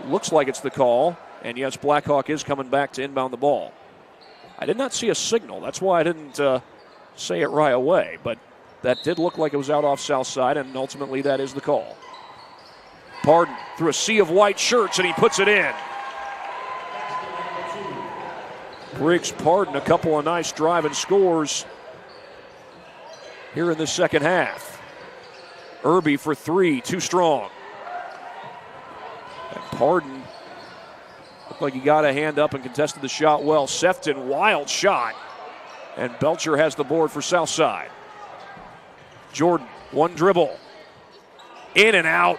looks like it's the call. And yes, Blackhawk is coming back to inbound the ball. I did not see a signal. That's why I didn't say it right away. But that did look like it was out off Southside, and ultimately that is the call. Pardon through a sea of white shirts, and he puts it in. Briggs Pardon, a couple of nice driving scores here in the second half. Irby for three, too strong. And Pardon looked like he got a hand up and contested the shot well. Sefton, wild shot. And Belcher has the board for Southside. Jordan, one dribble. In and out.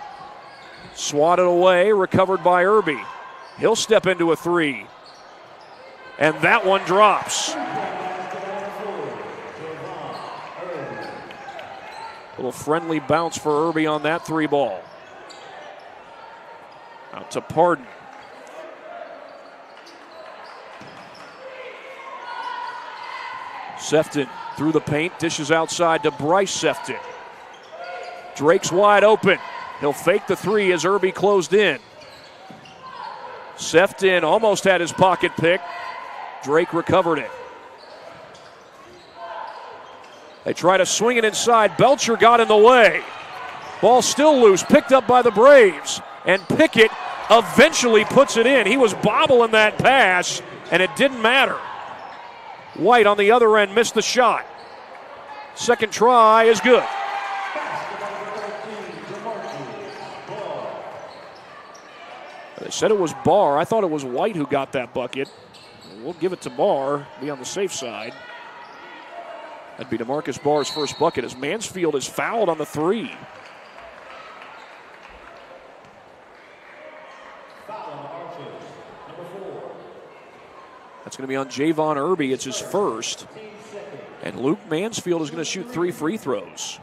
Swatted away, recovered by Irby. He'll step into a three. And that one drops. Little friendly bounce for Irby on that three ball. Out to Pardon. Sefton through the paint, dishes outside to Bryce Sefton. Drake's wide open. He'll fake the three as Irby closed in. Sefton almost had his pocket picked. Drake recovered it. They try to swing it inside. Belcher got in the way. Ball still loose, picked up by the Braves. And Pickett eventually puts it in. He was bobbling that pass, and it didn't matter. White on the other end missed the shot. Second try is good. They said it was Barr. I thought it was White who got that bucket. We'll give it to Barr, be on the safe side. That'd be DeMarcus Barr's first bucket as Mansfield is fouled on the three. That's going to be on Javon Irby. It's his first. And Luke Mansfield is going to shoot 3 free throws.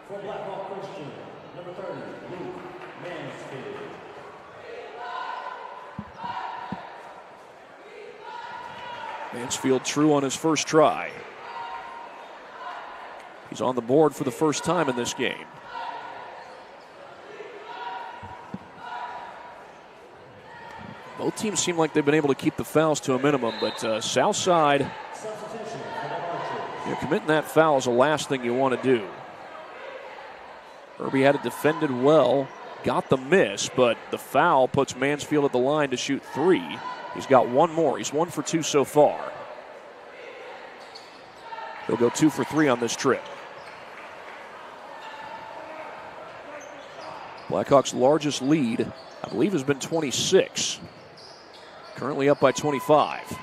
For Blackhawk Christian, number 30, Luke Mansfield. Mansfield true on his first try. He's on the board for the first time in this game. Both teams seem like they've been able to keep the fouls to a minimum, but Southside, committing that foul is the last thing you want to do. Irby had it defended well, got the miss, but the foul puts Mansfield at the line to shoot 3. He's got one more. He's 1 for 2 so far. He'll go 2 for 3 on this trip. Blackhawks' largest lead, I believe, has been 26. Currently up by 25.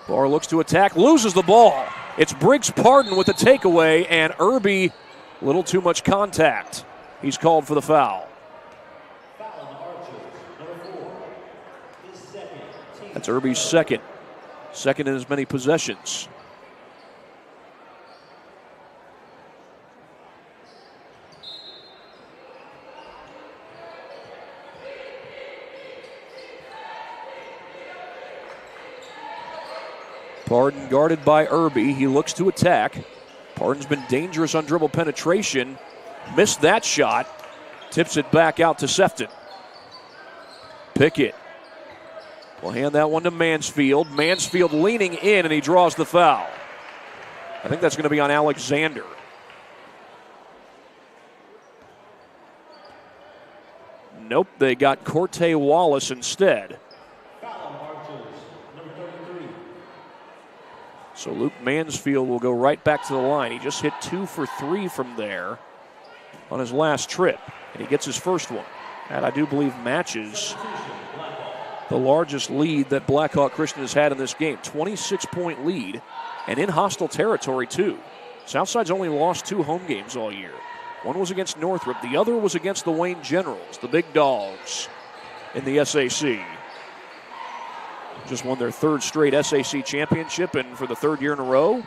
Barr looks to attack, loses the ball. It's Briggs Pardon with the takeaway, and Irby, a little too much contact. He's called for the foul. That's Irby's second in as many possessions. Pardon guarded by Irby. He looks to attack. Pardon's been dangerous on dribble penetration. Missed that shot. Tips it back out to Sefton. Pickett will hand that one to Mansfield. Mansfield leaning in, and he draws the foul. I think that's going to be on Alexander. Nope, they got Corte Wallace instead. So Luke Mansfield will go right back to the line. He just hit 2 for 3 from there on his last trip, and he gets his first one. That, I do believe, matches the largest lead that Blackhawk Christian has had in this game. 26-point lead, and in hostile territory, too. Southside's only lost 2 home games all year. One was against Northrop. The other was against the Wayne Generals, the big dogs in the SAC. Just won their 3rd straight SAC championship, and for the 3rd year in a row,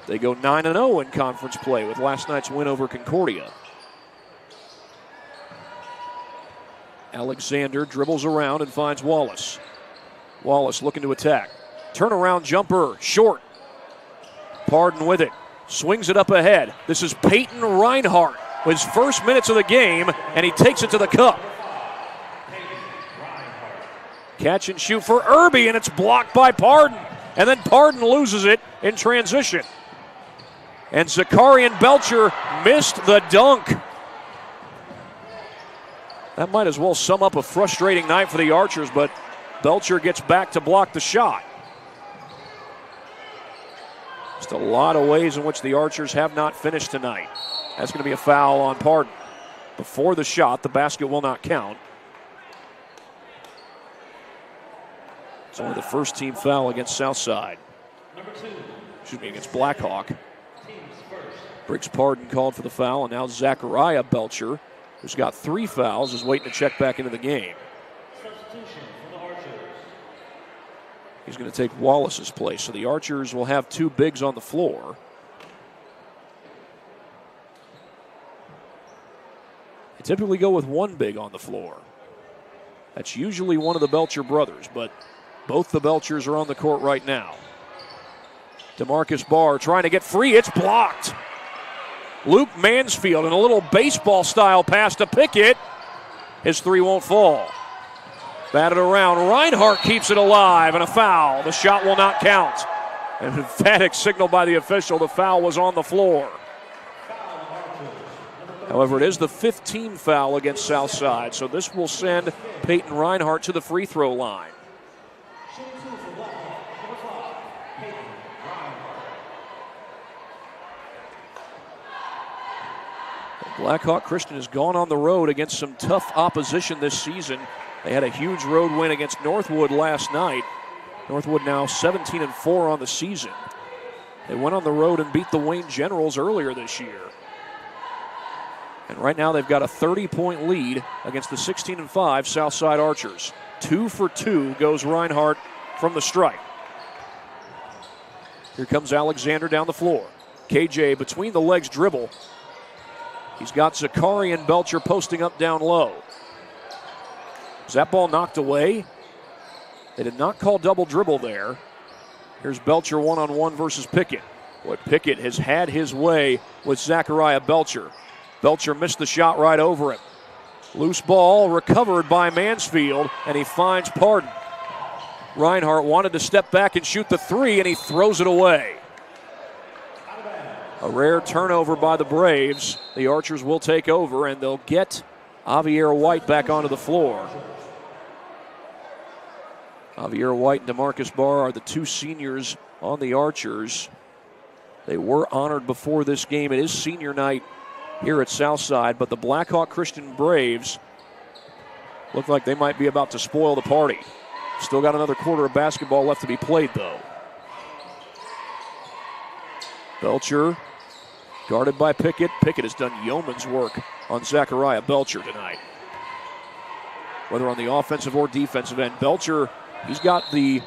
they go 9-0 in conference play with last night's win over Concordia. Alexander dribbles around and finds Wallace. Wallace looking to attack. Turnaround jumper, short. Pardon with it. Swings it up ahead. This is Peyton Reinhardt with his first minutes of the game, and he takes it to the cup. Catch and shoot for Irby, and it's blocked by Pardon. And then Pardon loses it in transition. And Zakarian Belcher missed the dunk. That might as well sum up a frustrating night for the Archers, but Belcher gets back to block the shot. Just a lot of ways in which the Archers have not finished tonight. That's going to be a foul on Pardon. Before the shot, the basket will not count. It's only the first team foul against Southside. Against Blackhawk. Briggs Pardon called for the foul, and now Zachariah Belcher, who's got 3 fouls, is waiting to check back into the game. He's going to take Wallace's place, so the Archers will have 2 bigs on the floor. They typically go with 1 big on the floor. That's usually one of the Belcher brothers, but both the Belchers are on the court right now. DeMarcus Barr trying to get free. It's blocked. Luke Mansfield in a little baseball-style pass to Pickett. His 3 won't fall. Batted around. Reinhardt keeps it alive, and a foul. The shot will not count. An emphatic signal by the official. The foul was on the floor. However, it is the 15th foul against Southside, so this will send Peyton Reinhardt to the free throw line. Blackhawk Christian has gone on the road against some tough opposition this season. They had a huge road win against Northwood last night. Northwood now 17-4 on the season. They went on the road and beat the Wayne Generals earlier this year. And right now they've got a 30-point lead against the 16-5 Southside Archers. 2 for 2 goes Reinhardt from the strike. Here comes Alexander down the floor. KJ between the legs dribble. He's got Zakarian Belcher posting up down low. Is that ball knocked away? They did not call double dribble there. Here's Belcher one-on-one versus Pickett. Boy, Pickett has had his way with Zachariah Belcher. Belcher missed the shot right over him. Loose ball recovered by Mansfield, and he finds Pardon. Reinhardt wanted to step back and shoot the 3, and he throws it away. A rare turnover by the Braves. The Archers will take over, and they'll get Javier White back onto the floor. Javier White and DeMarcus Barr are the 2 seniors on the Archers. They were honored before this game. It is senior night here at Southside, but the Blackhawk Christian Braves look like they might be about to spoil the party. Still got another quarter of basketball left to be played, though. Belcher guarded by Pickett. Pickett has done yeoman's work on Zachariah Belcher tonight. Whether on the offensive or defensive end, Belcher, he's got the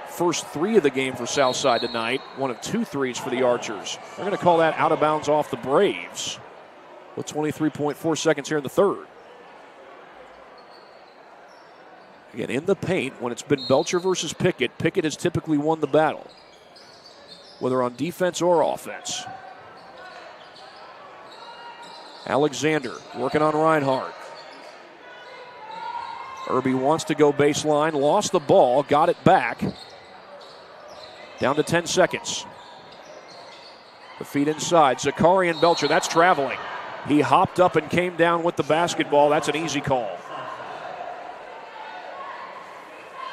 first 3 of the game for Southside tonight. 1 of 2 threes for the Archers. They're going to call that out of bounds off the Braves with 23.4 seconds here in the 3rd. Again, in the paint, when it's been Belcher versus Pickett, Pickett has typically won the battle, whether on defense or offense. Alexander working on Reinhardt. Irby wants to go baseline, lost the ball, got it back. Down to 10 seconds. The feed inside, Zakarian Belcher, that's traveling. He hopped up and came down with the basketball. That's an easy call.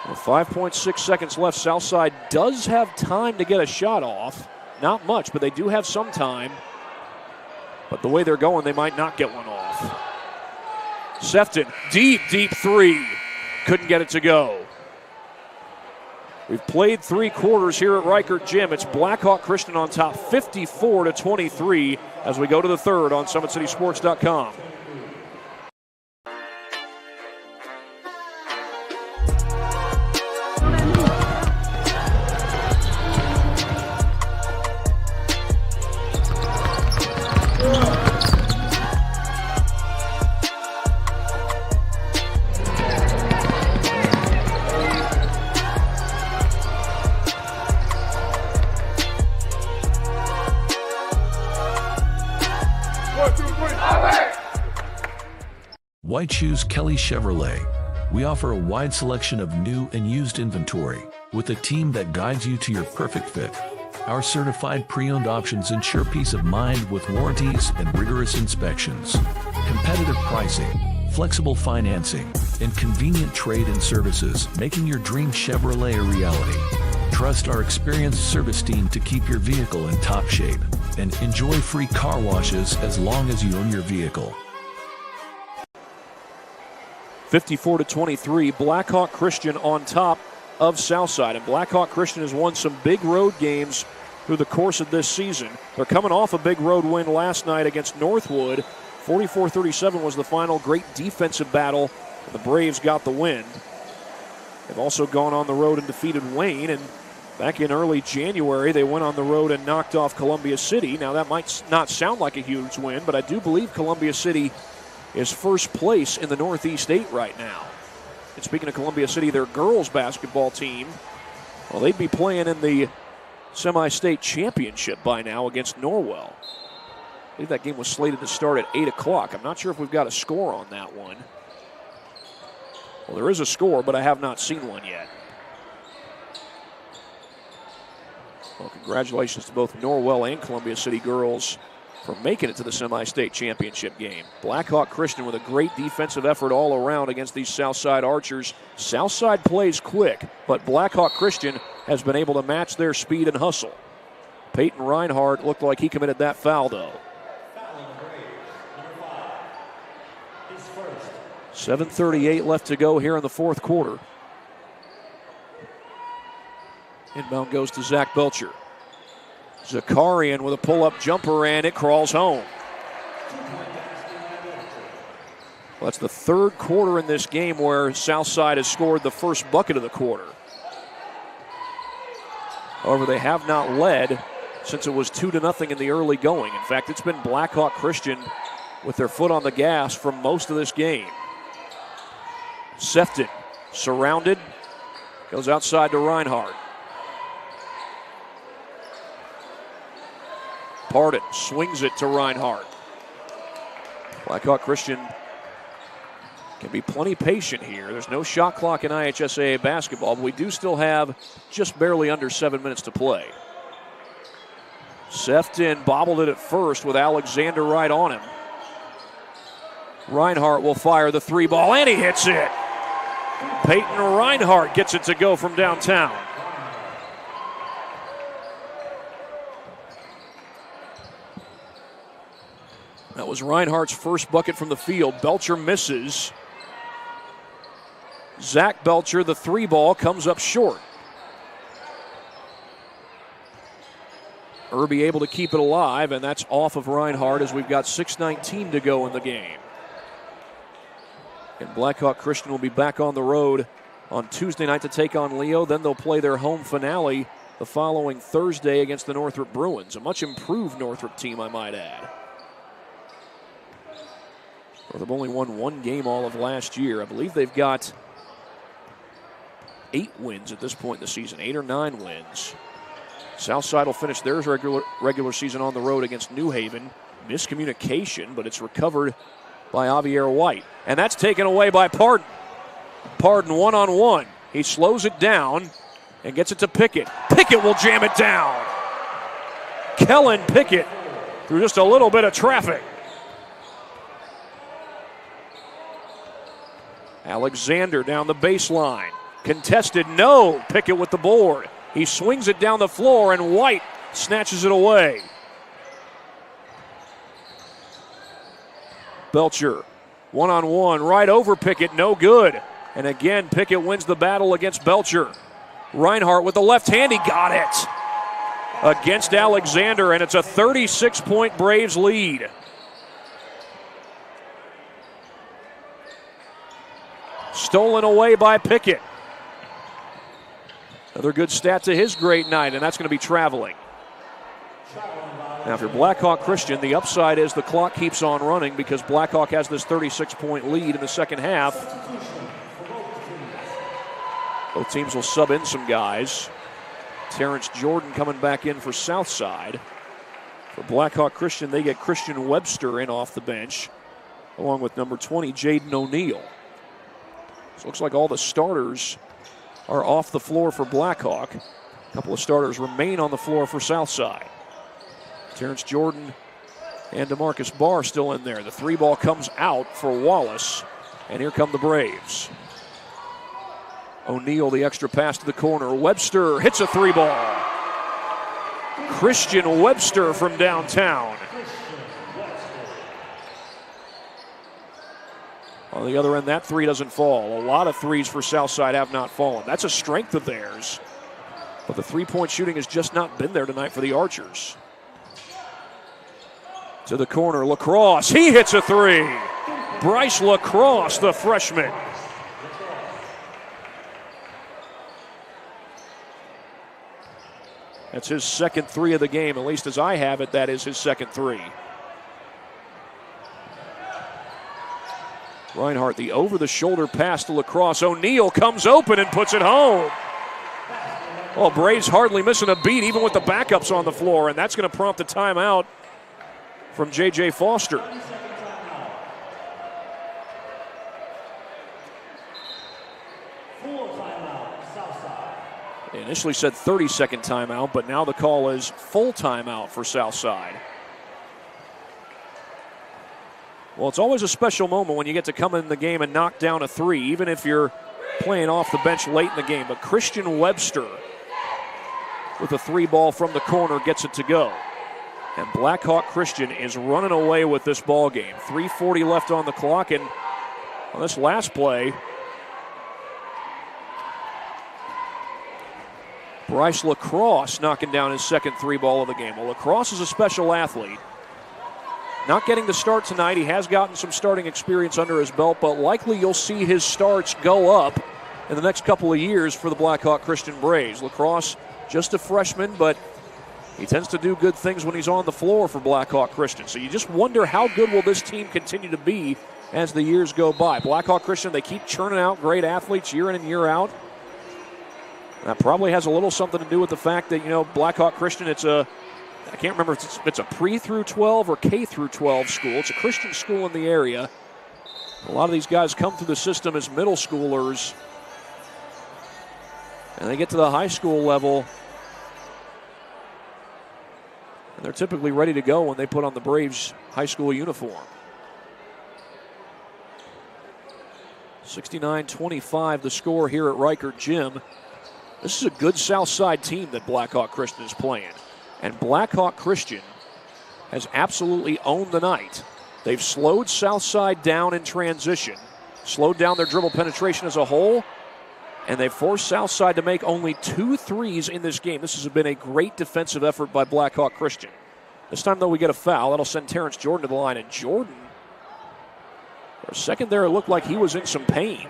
With 5.6 seconds left, Southside does have time to get a shot off. Not much, but they do have some time. But the way they're going, they might not get one off. Sefton, deep three. Couldn't get it to go. We've played 3 quarters here at Reichert Gym. It's Blackhawk Christian on top, 54-23, as we go to the third on SummitCitySports.com. Why choose Kelly Chevrolet? We offer a wide selection of new and used inventory with a team that guides you to your perfect fit. Our certified pre-owned options ensure peace of mind with warranties and rigorous inspections. Competitive pricing, flexible financing, and convenient trade-in services, making your dream Chevrolet a reality. Trust our experienced service team to keep your vehicle in top shape and enjoy free car washes as long as you own your vehicle. 54-23, Blackhawk Christian on top of Southside. And Blackhawk Christian has won some big road games through the course of this season. They're coming off a big road win last night against Northwood. 44-37 was the final. Great defensive battle. The Braves got the win. They've also gone on the road and defeated Wayne. And back in early January, they went on the road and knocked off Columbia City. Now, that might not sound like a huge win, but I do believe Columbia City is first place in the Northeast 8 right now. And speaking of Columbia City, their girls basketball team, well, they'd be playing in the semi-state championship by now against Norwell. I believe that game was slated to start at 8 o'clock. I'm not sure if we've got a score on that one. Well, there is a score, but I have not seen one yet. Well, congratulations to both Norwell and Columbia City girls for making it to the semi-state championship game. Blackhawk Christian with a great defensive effort all around against these Southside Archers. Southside plays quick, but Blackhawk Christian has been able to match their speed and hustle. Peyton Reinhardt looked like he committed that foul, though. 7:38 left to go here in the fourth quarter. Inbound goes to Zach Belcher. Zakarian with a pull-up jumper, and it crawls home. Well, that's the third quarter in this game where Southside has scored the first bucket of the quarter. However, they have not led since it was 2-0 in the early going. In fact, it's been Blackhawk Christian with their foot on the gas for most of this game. Sefton surrounded, goes outside to Reinhardt. Pardon swings it to Reinhardt. Blackhawk Christian can be plenty patient here. There's no shot clock in IHSAA basketball, but we do still have just barely under 7 minutes to play. Sefton bobbled it at first with Alexander right on him. Reinhardt will fire the 3 ball, and he hits it. Peyton Reinhardt gets it to go from downtown. That was Reinhardt's first bucket from the field. Belcher misses. Zach Belcher, the 3 ball, comes up short. Irby able to keep it alive, and that's off of Reinhardt as we've got 6:19 to go in the game. And Blackhawk Christian will be back on the road on Tuesday night to take on Leo. Then they'll play their home finale the following Thursday against the Northrop Bruins. A much improved Northrop team, I might add. They've only won 1 game all of last year. I believe they've got 8 wins at this point in the season, 8 or 9 wins. Southside will finish their regular season on the road against New Haven. Miscommunication, but it's recovered by Javier White. And that's taken away by Pardon. Pardon one-on-one. He slows it down and gets it to Pickett. Pickett will jam it down. Kellen Pickett through just a little bit of traffic. Alexander down the baseline. Contested, no. Pickett with the board. He swings it down the floor, and White snatches it away. Belcher, one-on-one, right over Pickett, no good. And again, Pickett wins the battle against Belcher. Reinhardt with the left hand, he got it against Alexander, and it's a 36-point Braves lead. Stolen away by Pickett. Another good stat to his great night, and that's going to be traveling. Now, for Blackhawk Christian, the upside is the clock keeps on running because Blackhawk has this 36-point lead in the second half. Both teams will sub in some guys. Terrence Jordan coming back in for Southside. For Blackhawk Christian, they get Christian Webster in off the bench, along with number 20, Jaden O'Neal. So it looks like all the starters are off the floor for Blackhawk. A couple of starters remain on the floor for Southside. Terrence Jordan and DeMarcus Barr still in there. The three ball comes out for Wallace, and here come the Braves. O'Neal, the extra pass to the corner. Webster hits a three ball. Christian Webster from downtown. On the other end, that three doesn't fall. A lot of threes for Southside have not fallen. That's a strength of theirs. But the three-point shooting has just not been there tonight for the Archers. To the corner, Lacrosse. He hits a three. Bryce Lacrosse, the freshman. That's his second three of the game. At least as I have it, that is his second three. Reinhardt, the over-the-shoulder pass to Lacrosse. O'Neal comes open and puts it home. Well, Braves hardly missing a beat, even with the backups on the floor, and that's going to prompt a timeout from J.J. Foster. They initially said 30-second timeout, but now the call is full timeout for Southside. Well, it's always a special moment when you get to come in the game and knock down a three, even if you're playing off the bench late in the game. But Christian Webster with a three ball from the corner gets it to go. And Blackhawk Christian is running away with this ball game. 3:40 left on the clock, and on this last play, Bryce Lacrosse knocking down his second three ball of the game. Well, Lacrosse is a special athlete. Not getting the start tonight. He has gotten some starting experience under his belt, but likely you'll see his starts go up in the next couple of years for the Blackhawk Christian Braves. Lacrosse, just a freshman, but he tends to do good things when he's on the floor for Blackhawk Christian. So you just wonder how good will this team continue to be as the years go by. Blackhawk Christian, they keep churning out great athletes year in and year out. That probably has a little something to do with the fact that, Blackhawk Christian, I can't remember if it's a pre through 12 or K through 12 school. It's a Christian school in the area. A lot of these guys come through the system as middle schoolers, and they get to the high school level, and they're typically ready to go when they put on the Braves high school uniform. 69-25 the score here at Reichert Gym. This is a good Southside team that Blackhawk Christian is playing. And Blackhawk Christian has absolutely owned the night. They've slowed Southside down in transition, slowed down their dribble penetration as a whole, and they've forced Southside to make only 2 threes in this game. This has been a great defensive effort by Blackhawk Christian. This time, though, we get a foul. That'll send Terrence Jordan to the line. And Jordan, for a second there, it looked like he was in some pain.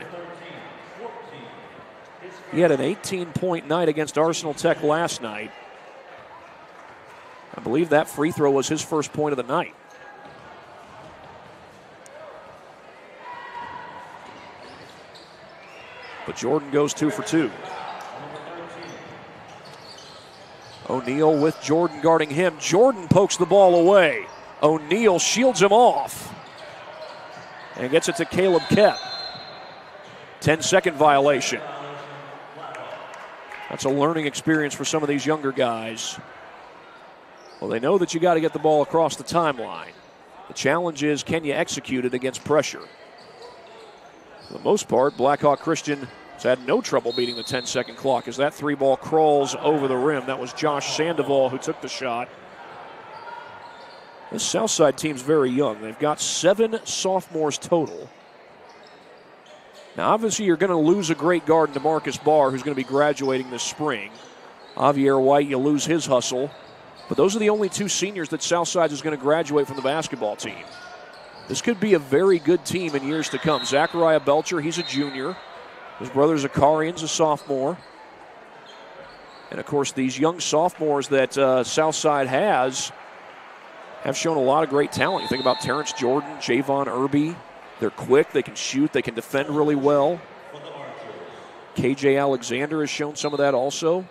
He had an 18-point night against Arsenal Tech last night. I believe that free throw was his first point of the night. But Jordan goes 2 for 2. O'Neal with Jordan guarding him. Jordan pokes the ball away. O'Neal shields him off and gets it to Caleb Kep. 10-second violation. That's a learning experience for some of these younger guys. Well, they know that you got to get the ball across the timeline. The challenge is, can you execute it against pressure? For the most part, Blackhawk Christian has had no trouble beating the 10-second clock as that three ball crawls over the rim. That was Josh Sandoval who took the shot. This Southside team's very young. They've got 7 sophomores total. Now, obviously, you're going to lose a great guard in DeMarcus Barr, who's going to be graduating this spring. Javier White, you lose his hustle. But those are the only 2 seniors that Southside is going to graduate from the basketball team. This could be a very good team in years to come. Zachariah Belcher, he's a junior. His brother Zakarian's a sophomore. And, of course, these young sophomores that Southside have shown a lot of great talent. You think about Terrence Jordan, Javon Irby. They're quick, they can shoot, they can defend really well. KJ Alexander has shown some of that also.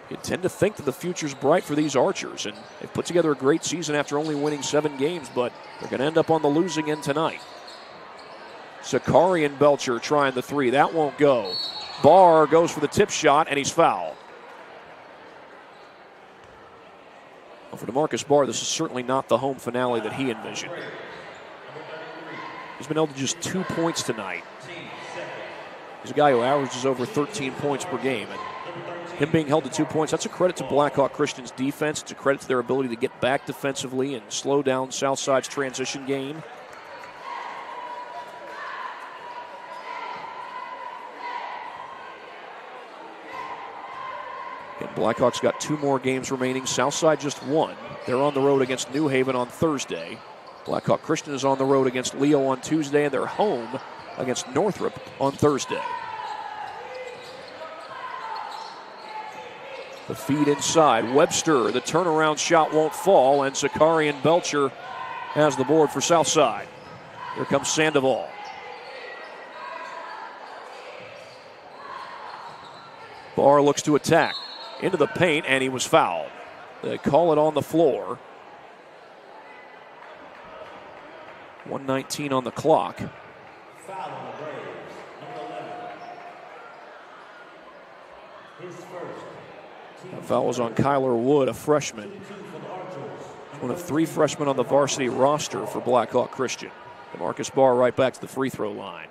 You tend to think that the future's bright for these Archers, and they've put together a great season after only winning 7 games, but they're going to end up on the losing end tonight. Zakarian Belcher trying the 3. That won't go. Barr goes for the tip shot, and he's fouled. Well, for DeMarcus Barr, this is certainly not the home finale that he envisioned. He's been held to just 2 points tonight. He's a guy who averages over 13 points per game. And him being held to 2 points, that's a credit to Blackhawk Christian's defense. It's a credit to their ability to get back defensively and slow down Southside's transition game. And Blackhawks got 2 more games remaining. Southside just 1. They're on the road against New Haven on Thursday. Blackhawk Christian is on the road against Leo on Tuesday, and they're home against Northrop on Thursday. The feed inside. Webster, the turnaround shot won't fall, and Zakarian Belcher has the board for Southside. Here comes Sandoval. Barr looks to attack. Into the paint, and he was fouled. They call it on the floor. 1:19 on the clock. Foul on the Braves, number 11. His first. The foul was on Kyler Wood, a freshman. One of 3 freshmen on the varsity roster for Blackhawk Christian. DeMarcus Barr right back to the free throw line.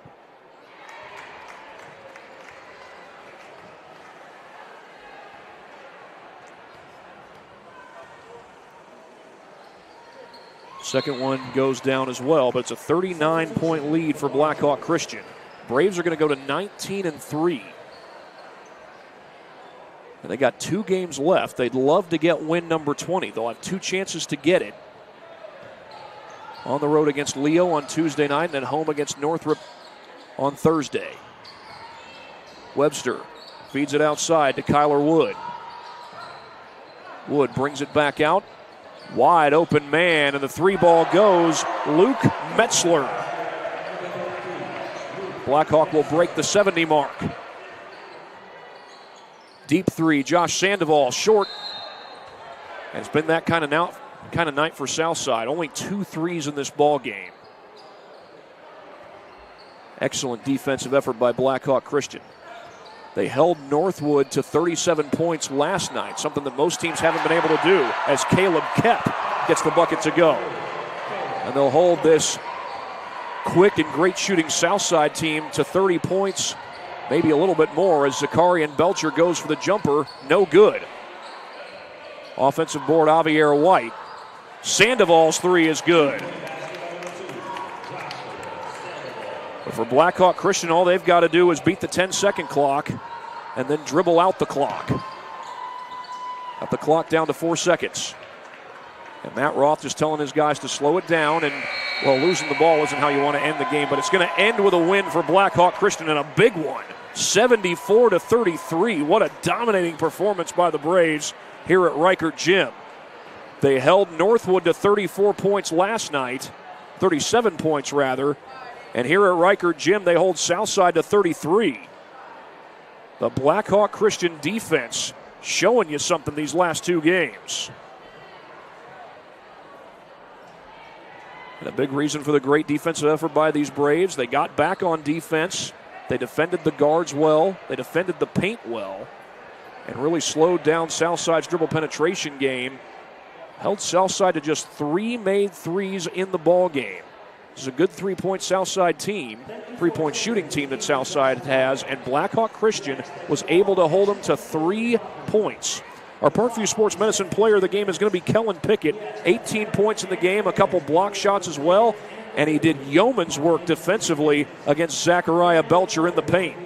Second one goes down as well, but it's a 39-point lead for Blackhawk Christian. Braves are going to go to 19-3. And they got 2 games left. They'd love to get win number 20. They'll have 2 chances to get it. On the road against Leo on Tuesday night, and then home against Northrop on Thursday. Webster feeds it outside to Kyler Wood. Wood brings it back out. Wide open man, and the 3 ball goes. Luke Metzler. Blackhawk will break the 70 mark. Deep 3, Josh Sandoval, short. And it's been that kind of night for Southside. Only 2 threes in this ball game. Excellent defensive effort by Blackhawk Christian. They held Northwood to 37 points last night, something that most teams haven't been able to do, as Caleb Kep gets the bucket to go. And they'll hold this quick and great shooting Southside team to 30 points, maybe a little bit more, as Zakarian Belcher goes for the jumper. No good. Offensive board, Javier White. Sandoval's 3 is good. But for Blackhawk Christian, all they've got to do is beat the 10-second clock and then dribble out the clock. Got the clock down to 4 seconds. And Matt Roth just telling his guys to slow it down. And, well, losing the ball isn't how you want to end the game, but it's going to end with a win for Blackhawk Christian, and a big one. 74-33. What a dominating performance by the Braves here at Reichert Gym. They held Northwood to 34 points last night, 37 points rather. And here at Reichert Gym, they hold Southside to 33. The Blackhawk Christian defense showing you something these last 2 games. And a big reason for the great defensive effort by these Braves, they got back on defense. They defended the guards well. They defended the paint well. And really slowed down Southside's dribble penetration game. held Southside to just 3 made threes in the ball game. This is a good three-point Southside team, three-point shooting team that Southside has, and Blackhawk Christian was able to hold them to 3 points. Our Parkview Sports Medicine player of the game is going to be Kellen Pickett. 18 points in the game, a couple block shots as well, and he did yeoman's work defensively against Zachariah Belcher in the paint.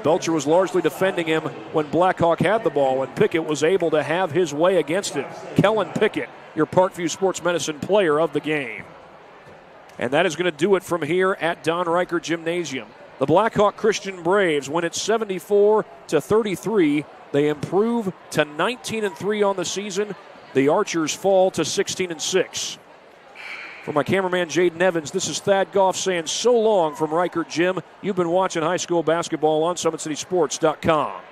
Belcher was largely defending him when Blackhawk had the ball, and Pickett was able to have his way against him. Kellen Pickett, your Parkview Sports Medicine player of the game. And that is going to do it from here at Don Reichert Gymnasium. The Blackhawk Christian Braves win it 74-33. They improve to 19-3 on the season. The Archers fall to 16-6. For my cameraman Jaden Evans, this is Thad Goff saying so long from Reichert Gym. You've been watching high school basketball on SummitCitySports.com.